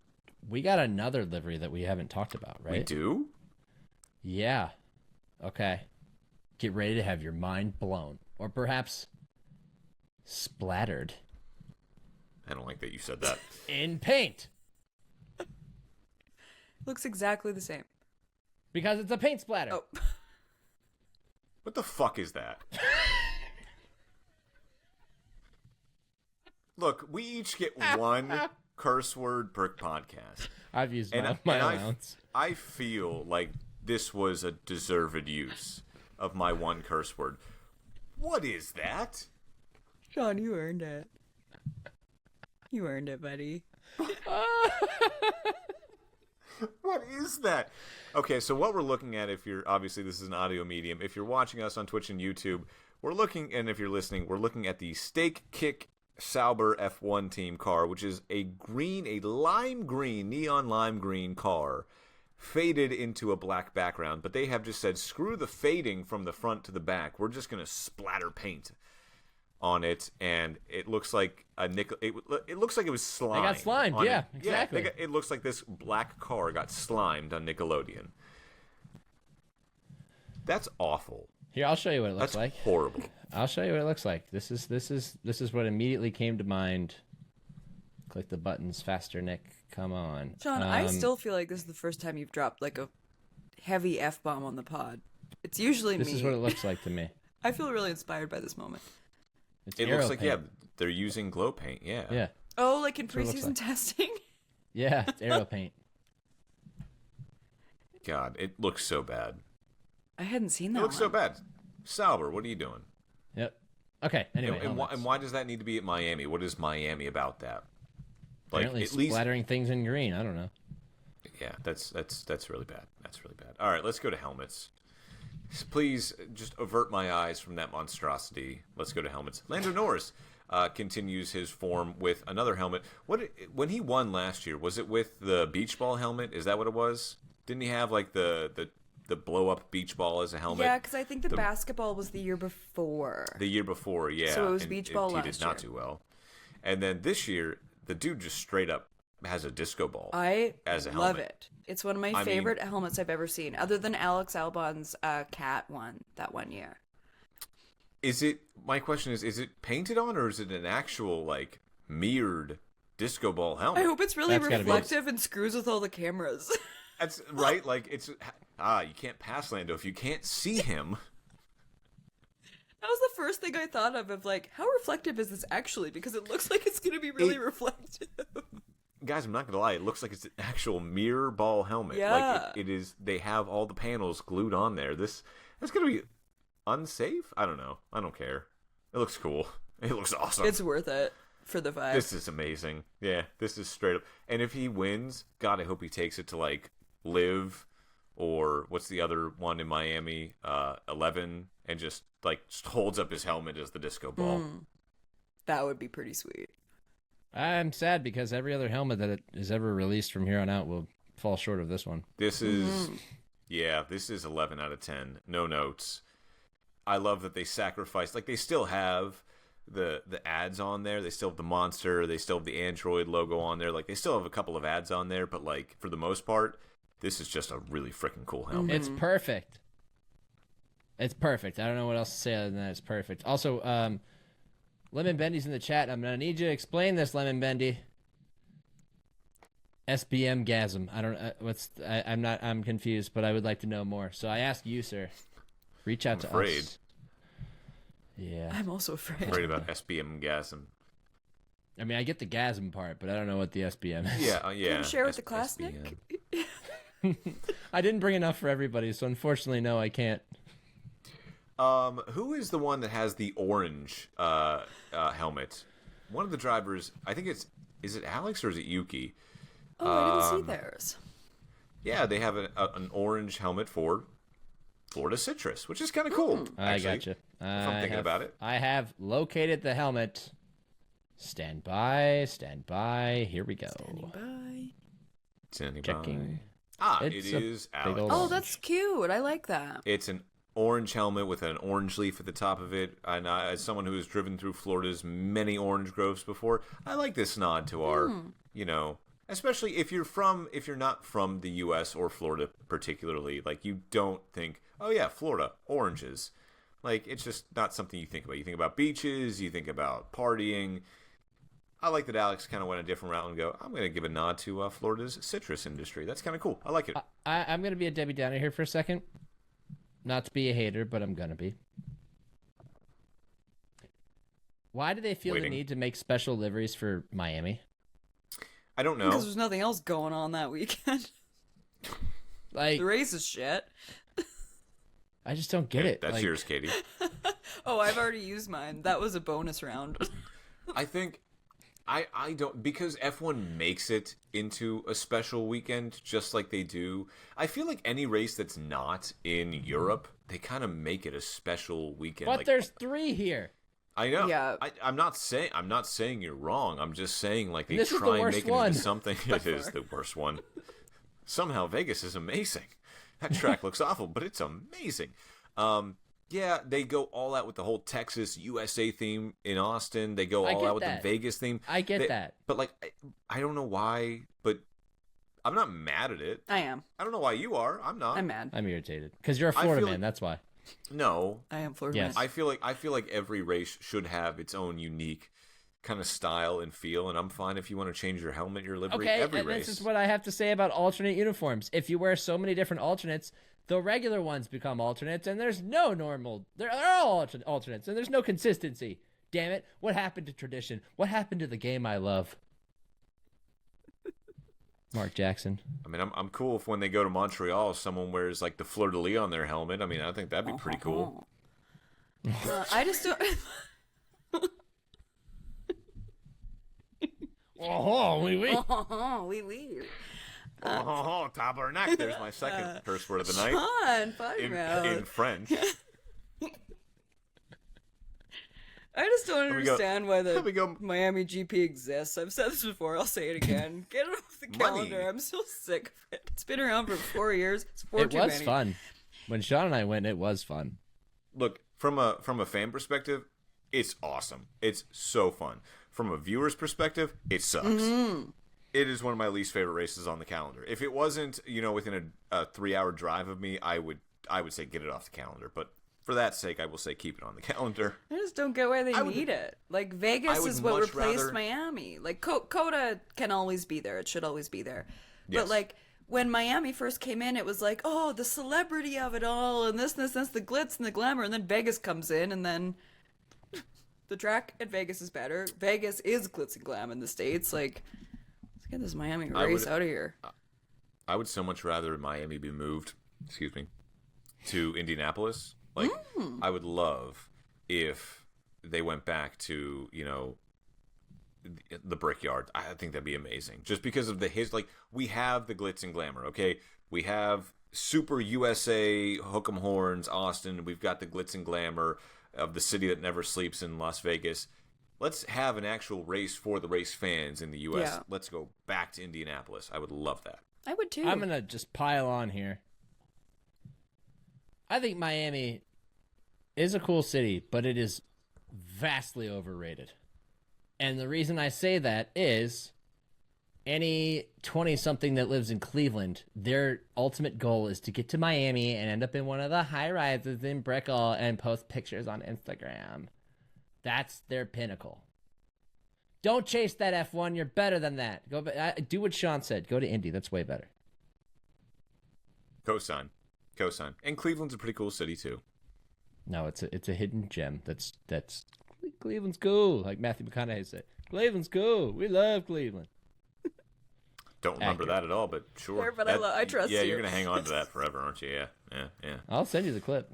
We got another livery that we haven't talked about, right? We do? Yeah. Okay. Get ready to have your mind blown. Or perhaps splattered. I don't like that you said that. In paint. Looks exactly the same. Because it's a paint splatter. Oh. What the fuck is that? Look, we each get one curse word per podcast. I've used my allowance. I feel like this was a deserved use of my one curse word. What is that? Sean, you earned it. You earned it, buddy. What is that? Okay, so what we're looking at, if you're, obviously this is an audio medium, if you're watching us on Twitch and YouTube, we're looking, and if you're listening, we're looking at the Steak Kick Sauber F1 team car, which is a lime green, neon lime green car, faded into a black background. But they have just said, screw the fading from the front to the back. We're just going to splatter paint on it, and it looks like a nickel. It looks like it was slimed. They got slimed, yeah, exactly. Yeah, it looks like this black car got slimed on Nickelodeon. That's awful. Here, I'll show you what it looks like. That's horrible. I'll show you what it looks like. This is what immediately came to mind. Click the buttons faster, Nick. Come on. Sean, I still feel like this is the first time you've dropped like a heavy F-bomb on the pod. It's usually this me. This is what it looks like to me. I feel really inspired by this moment. It looks like, they're using glow paint, yeah. Yeah. Oh, like in preseason testing? Yeah, it's aero paint. God, it looks so bad. I hadn't seen that. It looks so bad. Sauber, what are you doing? Yep. Okay, anyway. And why does that need to be at Miami? What is Miami about that? Like, apparently at least splattering things in green. I don't know. Yeah, that's really bad. That's really bad. All right, let's go to helmets. Please just avert my eyes from that monstrosity. Let's go to helmets. Lando Norris continues his form with another helmet. When he won last year, was it with the beach ball helmet? Is that what it was? Didn't he have like the blow up beach ball as a helmet? Yeah, because I think the basketball was the year before. The year before, yeah. So it was beach ball last year. He did not do well. And then this year, the dude just straight up has a disco ball as a helmet. Love it. It's one of my favorite helmets I've ever seen, other than Alex Albon's cat one that one year. My question is it painted on, or is it an actual like mirrored disco ball helmet? I hope it's really reflective and screws with all the cameras. That's right. Like you can't pass Lando if you can't see him. That was the first thing I thought of like, how reflective is this actually? Because it looks like it's going to be really reflective. Guys, I'm not going to lie. It looks like it's an actual mirror ball helmet. Yeah. Like it is. They have all the panels glued on there. That's going to be unsafe? I don't know. I don't care. It looks cool. It looks awesome. It's worth it for the vibe. This is amazing. Yeah, this is straight up. And if he wins, God, I hope he takes it to like Live, or what's the other one in Miami, 11, and just holds up his helmet as the disco ball. That would be pretty sweet. I'm sad because every other helmet that is ever released from here on out will fall short of this one. This is, this is 11 out of 10. No notes. I love that they sacrificed, they still have the ads on there. They still have the monster. They still have the Android logo on there. They still have a couple of ads on there, but for the most part, this is just a really freaking cool helmet. It's perfect. It's perfect. I don't know what else to say other than that. It's perfect. Also, Lemon Bendy's in the chat. I'm gonna need you to explain this, Lemon Bendy. SBM gasm. I don't. I'm confused, but I would like to know more. So I ask you, sir. Reach out to us. Yeah. I'm also afraid. Afraid about SBM gasm. I mean, I get the gasm part, but I don't know what the SBM is. Yeah. Can you share with the class, Nick? I didn't bring enough for everybody, so unfortunately, no, I can't. Who is the one that has the orange helmet? One of the drivers, I think is it Alex or is it Yuki? Oh, I didn't see theirs. Yeah, they have an orange helmet for Florida Citrus, which is kind of cool. I gotcha. If I'm thinking about it. I have located the helmet. Stand by. Here we go. Standing by. It's anybody. Checking. It is Alex. Oh, that's cute. I like that. It's an orange helmet with an orange leaf at the top of it. And as someone who has driven through Florida's many orange groves before, I like this nod to our, especially if you're not from the U.S. or Florida particularly, like you don't think, oh yeah, Florida, oranges. Like, it's just not something you think about. You think about beaches, you think about partying. I like that Alex kind of went a different route and go, I'm going to give a nod to Florida's citrus industry. That's kind of cool. I like it. I'm going to be a Debbie Downer here for a second. Not to be a hater, but I'm going to be. Why do they feel the need to make special liveries for Miami? I don't know. Because there's nothing else going on that weekend. Like, the race is shit. I just don't get it. That's yours, Katie. Oh, I've already used mine. That was a bonus round. I think I don't, because F1 makes it into a special weekend just like they do. I feel like any race that's not in Europe, they kind of make it a special weekend. But there's 3 here. I know. Yeah. I'm not saying you're wrong. I'm just saying like they this try and make it one. into something. It is the worst one. Somehow Vegas is amazing. That track looks awful, but it's amazing. Yeah, they go all out with the whole Texas USA theme in Austin. They go all out with the Vegas theme. I get that. But like, I don't know why, but I'm not mad at it. I am. I don't know why you are. I'm not. I'm mad. I'm irritated because you're a Florida man. That's why. No, I am Florida. Yes. Man. I feel like every race should have its own unique kind of style and feel, and I'm fine if you want to change your helmet, your livery. Okay, every and race. this is what I have to say about alternate uniforms. If you wear so many different alternates, the regular ones become alternates, and there's no normal. They're all alternates, and there's no consistency. Damn it! What happened to tradition? What happened to the game I love? Mark Jackson. I mean, I'm cool if when they go to Montreal, someone wears like the fleur de lis on their helmet. I mean, I think that'd be pretty cool. I just don't. Oh, oui, oui. Oh, oui, oui. Tabernacle. There's my second curse word of the night. Sean, potty mouth. In French. I just don't understand why the Miami GP exists. I've said this before. I'll say it again. Get it off the calendar. I'm so sick of it. It's been around for 4 years. It was fun. When Sean and I went, it was fun. Look, from a fan perspective, it's awesome. It's so fun. From a viewer's perspective, it sucks. Mm-hmm. It is one of my least favorite races on the calendar. If it wasn't, within a 3-hour drive of me, I would say get it off the calendar. But for that sake, I will say keep it on the calendar. I just don't get why they need it. Like, Vegas is what replaced Miami. Like, COTA can always be there. It should always be there. Yes. But, like, when Miami first came in, it was like, oh, the celebrity of it all, and this, the glitz and the glamour. And then Vegas comes in, and then the track at Vegas is better. Vegas is glitz and glam in the States. Like, let's get this Miami race out of here. I would so much rather Miami be moved, to Indianapolis. Like, I would love if they went back to, the Brickyard. I think that'd be amazing. Just because of like, we have the glitz and glamour, okay? We have Super USA, hook 'em horns, Austin. We've got the glitz and glamour of the city that never sleeps in Las Vegas. Let's have an actual race for the race fans in the U.S. Yeah. Let's go back to Indianapolis. I would love that. I would too. I'm going to just pile on here. I think Miami is a cool city, but it is vastly overrated. And the reason I say that is any 20-something that lives in Cleveland, their ultimate goal is to get to Miami and end up in one of the high-rises in Brickell and post pictures on Instagram. That's their pinnacle. Don't chase that F1. You're better than that. Do what Sean said. Go to Indy. That's way better. Cosign. And Cleveland's a pretty cool city too. No, it's a hidden gem. That's Cleveland's cool. Like Matthew McConaughey said, Cleveland's cool. We love Cleveland. Don't remember that at all, but sure. Sure, but I trust you. Yeah, you're gonna hang on to that forever, aren't you? Yeah. I'll send you the clip.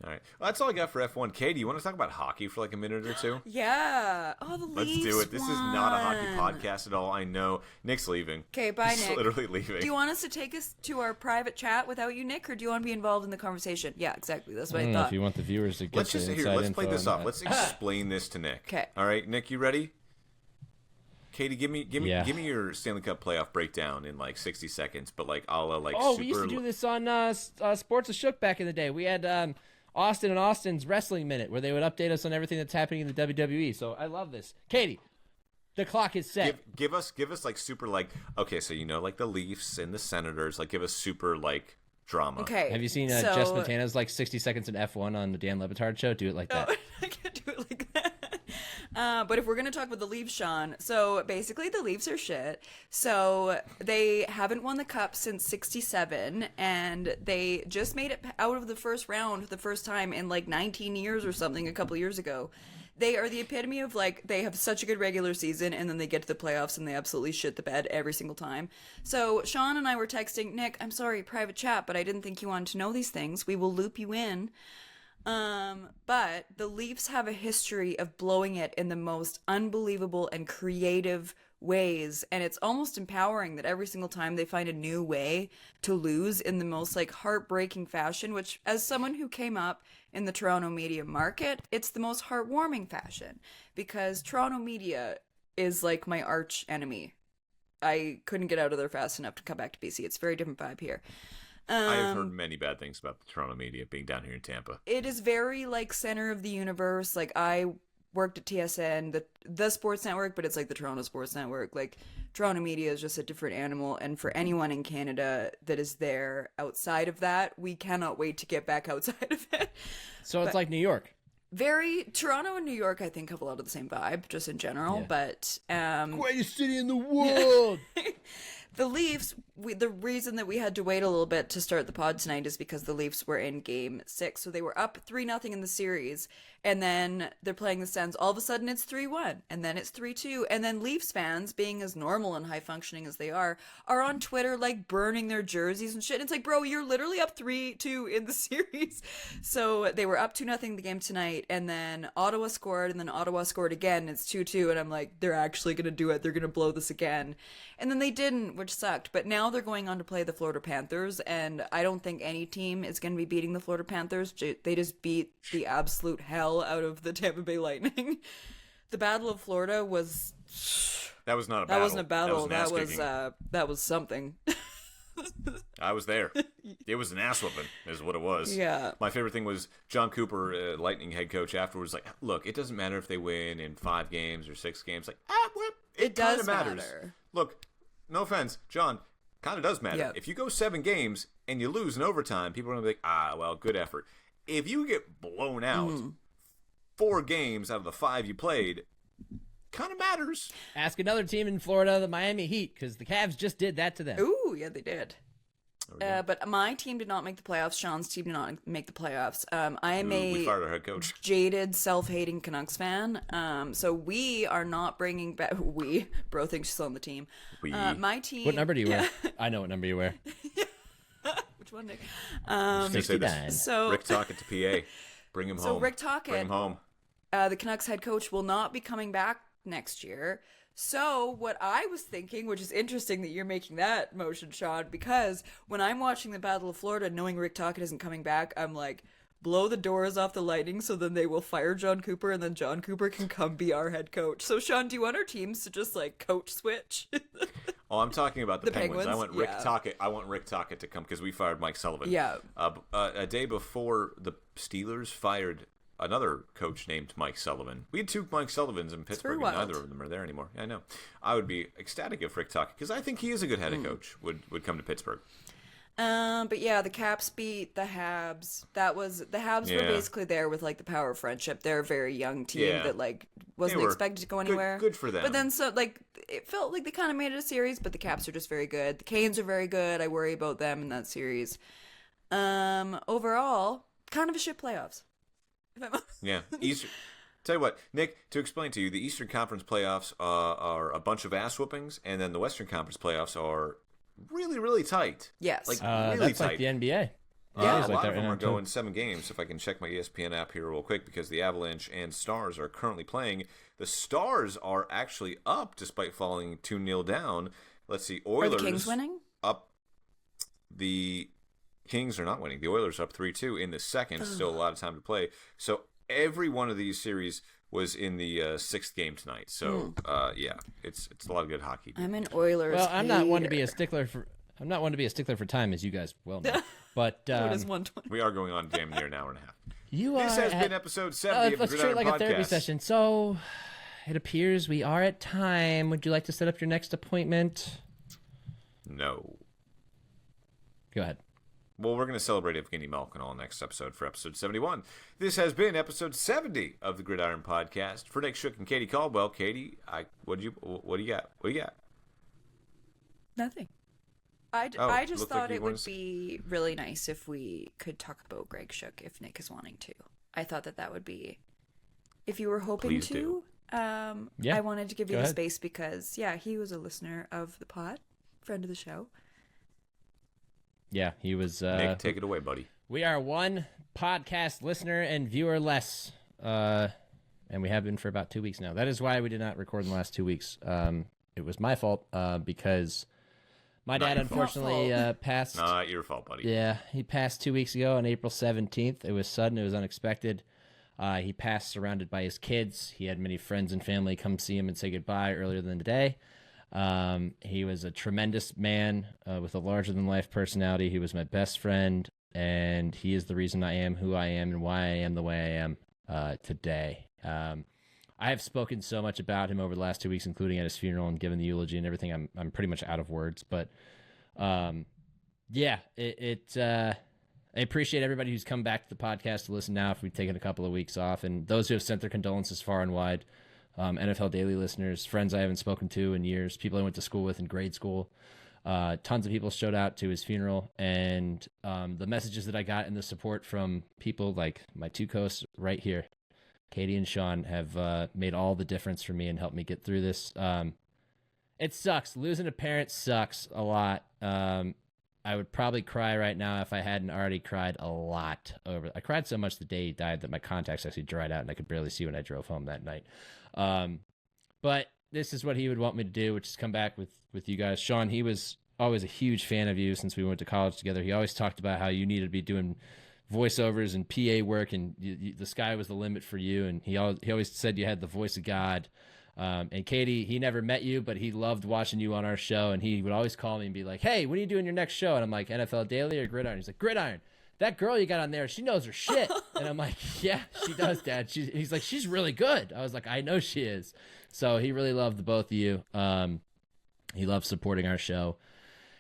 All right. Well, that's all I got for F1. Katie, you want to talk about hockey for like a minute or two? Yeah. Oh, the Leafs Let's do it. This is not a hockey podcast at all. I know. Nick's leaving. Okay, bye, He's Nick. literally leaving. Do you want us to take us to our private chat without you, Nick, or do you want to be involved in the conversation? Yeah, exactly. That's what I thought. If you want the viewers to get Let's play this off. Let's explain this to Nick. Okay. All right, Nick, you ready? Katie, give me your Stanley Cup playoff breakdown in like 60 seconds, but like a la like we used to do this on Sports of Shook back in the day. We had Austin and Austin's Wrestling Minute where they would update us on everything that's happening in the WWE. So I love this. Katie, the clock is set. Give us like super like, okay, so like the Leafs and the Senators, like give us super like drama. Okay. Have you seen Jess Montana's like 60 seconds in F1 on the Dan Le Batard show? Do it like that. I can't do it like that. But if we're going to talk about the Leafs, Sean, so basically the Leafs are shit. So they haven't won the cup since 67, and they just made it out of the first round the first time in like 19 years or something a couple years ago. They are the epitome of like, they have such a good regular season and then they get to the playoffs and they absolutely shit the bed every single time. So Sean and I were texting, Nick, I'm sorry, private chat, but I didn't think you wanted to know these things. We will loop you in. But the Leafs have a history of blowing it in the most unbelievable and creative ways, and it's almost empowering that every single time they find a new way to lose in the most like heartbreaking fashion, which as someone who came up in the Toronto media market, it's the most heartwarming fashion because Toronto media is like my arch enemy. I couldn't get out of there fast enough to come back to BC. It's a very different vibe here. I have heard many bad things about the Toronto media being down here in Tampa. It is very like center of the universe. Like I worked at TSN, the sports network, but it's like the Toronto Sports Network. Like Toronto media is just a different animal, and for anyone in Canada that is there outside of that, we cannot wait to get back outside of it. So it's like New York. Very Toronto and New York, I think, have a lot of the same vibe, just in general. Yeah. But greatest city in the world. The Leafs, the reason that we had to wait a little bit to start the pod tonight is because the Leafs were in Game 6. So they were up 3-0 in the series, and then they're playing the Sens. All of a sudden it's 3-1, and then it's 3-2. And then Leafs fans, being as normal and high-functioning as they are on Twitter, like, burning their jerseys and shit. And it's like, bro, you're literally up 3-2 in the series. So they were up 2-0 the game tonight, and then Ottawa scored, and then Ottawa scored again. It's 2-2, and I'm like, they're actually going to do it. They're going to blow this again. And then they didn't, which sucked. But now they're going on to play the Florida Panthers, and I don't think any team is going to be beating the Florida Panthers. They just beat the absolute hell out of the Tampa Bay Lightning. The Battle of Florida was... That was not a battle. That wasn't a battle. That was something. I was there. It was an ass whooping, is what it was. Yeah. My favorite thing was John Cooper, Lightning head coach, afterwards, like, look, it doesn't matter if they win in 5 games or 6 games. Like, well, it does matter. Look, no offense, John, kind of does matter. Yep. If you go 7 games and you lose in overtime, people are going to be like, well, good effort. If you get blown out 4 games out of the 5 you played, kind of matters. Ask another team in Florida, the Miami Heat, because the Cavs just did that to them. Ooh, yeah, they did. But my team did not make the playoffs. Sean's team did not make the playoffs. I am we fired our head coach. Jaded, self-hating Canucks fan. So we are not bringing back... Bro thinks she's on the team. My team... What number do you wear? I know what number you wear. Which one, Nick? 69. So Rick Tocchet to PA. Bring him home. So Rick Tocchet... Bring him home. The Canucks head coach will not be coming back next year. So what I was thinking, which is interesting that you're making that motion, Sean, because when I'm watching the Battle of Florida, knowing Rick Tocchet isn't coming back, I'm like, blow the doors off the Lightning so then they will fire John Cooper and then John Cooper can come be our head coach. So Sean, do you want our teams to just like coach switch? Oh, I'm talking about the Penguins. I want Rick yeah. Tocchet. I want Rick Tocchet to come because we fired Mike Sullivan. Yeah. A day before the Steelers fired another coach named Mike Sullivan. We had 2 Mike Sullivans in Pittsburgh, and neither of them are there anymore. I know. I would be ecstatic if Rick Tocchet, because I think he is a good head coach, would come to Pittsburgh. But yeah, the Caps beat the Habs. The Habs were basically there with like the power of friendship. They're a very young team that like wasn't expected to go anywhere. Good for them. But then so like it felt like they kind of made it a series, but the Caps are just very good. The Canes are very good. I worry about them in that series. Overall, kind of a shit playoffs. Yeah. Tell you what, Nick, to explain to you, the Eastern Conference playoffs are a bunch of ass whoopings, and then the Western Conference playoffs are really, really tight. Yes. Like, really really that's tight. like the NBA. Yeah, a lot of them are going 7 games. If I can check my ESPN app here real quick, because the Avalanche and Stars are currently playing. The Stars are actually up despite falling 2-0 down. Let's see, Oilers... Are the Kings winning? Up. The Kings are not winning. The Oilers are up 3-2 in the second. Still a lot of time to play. So every one of these series was in the sixth game tonight. So yeah, it's a lot of good hockey. I'm an Oilers. Well, I'm not one to be a stickler for time, as you guys well know. But what is 120? We are going on damn near an hour and a half. This has been episode 70 of the let's treat it like Gridiron a therapy Podcast. session. So it appears we are at time. Would you like to set up your next appointment? No. Go ahead. Well, we're going to celebrate Evgeny Malkin next episode for episode 71. This has been episode 70 of the Gridiron Podcast. For Nick Shook and Katie Caldwell. Katie, what do you got? What do you got? Nothing. I just thought it would be really nice if we could talk about Greg Shook if Nick is wanting to. I thought that would be, if you were hoping Please to. do. I wanted to give you the space because, he was a listener of the pod, friend of the show. Yeah, he was. Nick, take it away, buddy. We are one podcast listener and viewer less, and we have been for about 2 weeks now. That is why we did not record in the last 2 weeks. It was my fault because my dad unfortunately passed. Not your fault, buddy. Yeah, he passed 2 weeks ago on April 17th. It was sudden. It was unexpected. He passed surrounded by his kids. He had many friends and family come see him and say goodbye earlier than today. He was a tremendous man with a larger-than-life personality. He was my best friend, and he is the reason I am who I am and why I am the way I am today. I have spoken so much about him over the last 2 weeks, including at his funeral and given the eulogy and everything. I'm pretty much out of words, but I appreciate everybody who's come back to the podcast to listen now if we've taken a couple of weeks off, and those who have sent their condolences far and wide. NFL Daily listeners, friends I haven't spoken to in years, people I went to school with in grade school. Tons of people showed out to his funeral, and the messages that I got and the support from people like my two co-hosts right here, Katie and Sean, have made all the difference for me and helped me get through this. It sucks. Losing a parent sucks a lot. I would probably cry right now if I hadn't already cried a lot over. I cried so much the day he died that my contacts actually dried out and I could barely see when I drove home that night. But this is what he would want me to do, which is come back with you guys. Sean, he was always a huge fan of you since we went to college together. He always talked about how you needed to be doing voiceovers and PA work, and the sky was the limit for you. And he always said you had the voice of God. And Katie, he never met you, but he loved watching you on our show, and he would always call me and be like, "Hey, when are you doing your next show?" And I'm like, "NFL Daily or Gridiron?" He's like, "Gridiron. That girl you got on there, she knows her shit." And I'm like, "Yeah, she does, Dad." He's like, "She's really good." I was like, "I know she is." So he really loved the both of you. He loved supporting our show.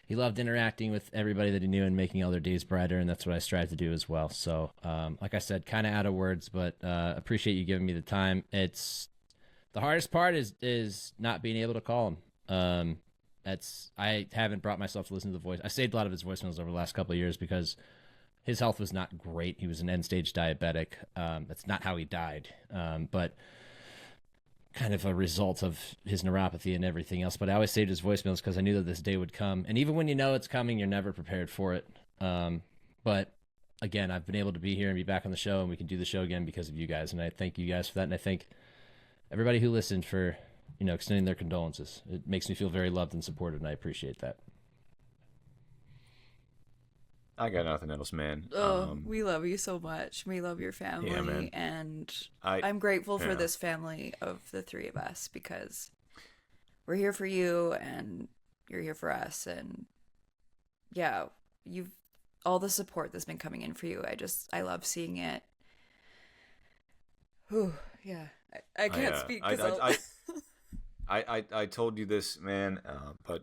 He loved interacting with everybody that he knew and making all their days brighter, and that's what I strive to do as well. So, like I said, kind of out of words, but appreciate you giving me the time. The hardest part is not being able to call him. I haven't brought myself to listen to the voice. I saved a lot of his voicemails over the last couple of years because his health was not great. He was an end-stage diabetic. That's not how he died, but kind of a result of his neuropathy and everything else. But I always saved his voicemails because I knew that this day would come. And even when you know it's coming, you're never prepared for it. But again, I've been able to be here and be back on the show, and we can do the show again because of you guys. And I thank you guys for that. And I thank everybody who listened for, extending their condolences. It makes me feel very loved and supported, and I appreciate that. I got nothing else, man. We love you so much. We love your family, yeah, man. And I'm grateful for this family of the three of us because we're here for you and you're here for us. And yeah, you've all the support that's been coming in for you. I love seeing it. Whew, yeah. I can't speak because I told you this, man, but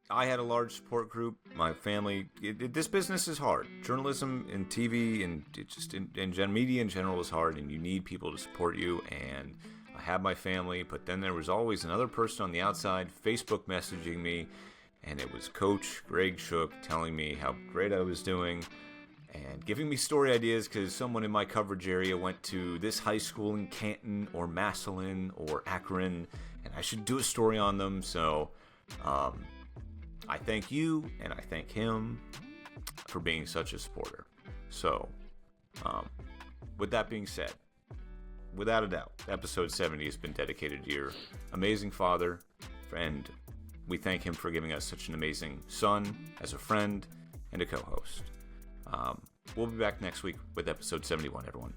I had a large support group. My family. This business is hard. Journalism and TV and just in media in general is hard, and you need people to support you. And I had my family, but then there was always another person on the outside, Facebook messaging me, and it was Coach Greg Shook telling me how great I was doing and giving me story ideas because someone in my coverage area went to this high school in Canton or Massillon or Akron, and I should do a story on them. So I thank you, and I thank him for being such a supporter. So with that being said, without a doubt, episode 70 has been dedicated to your amazing father, and we thank him for giving us such an amazing son as a friend and a co-host. We'll be back next week with episode 71, everyone.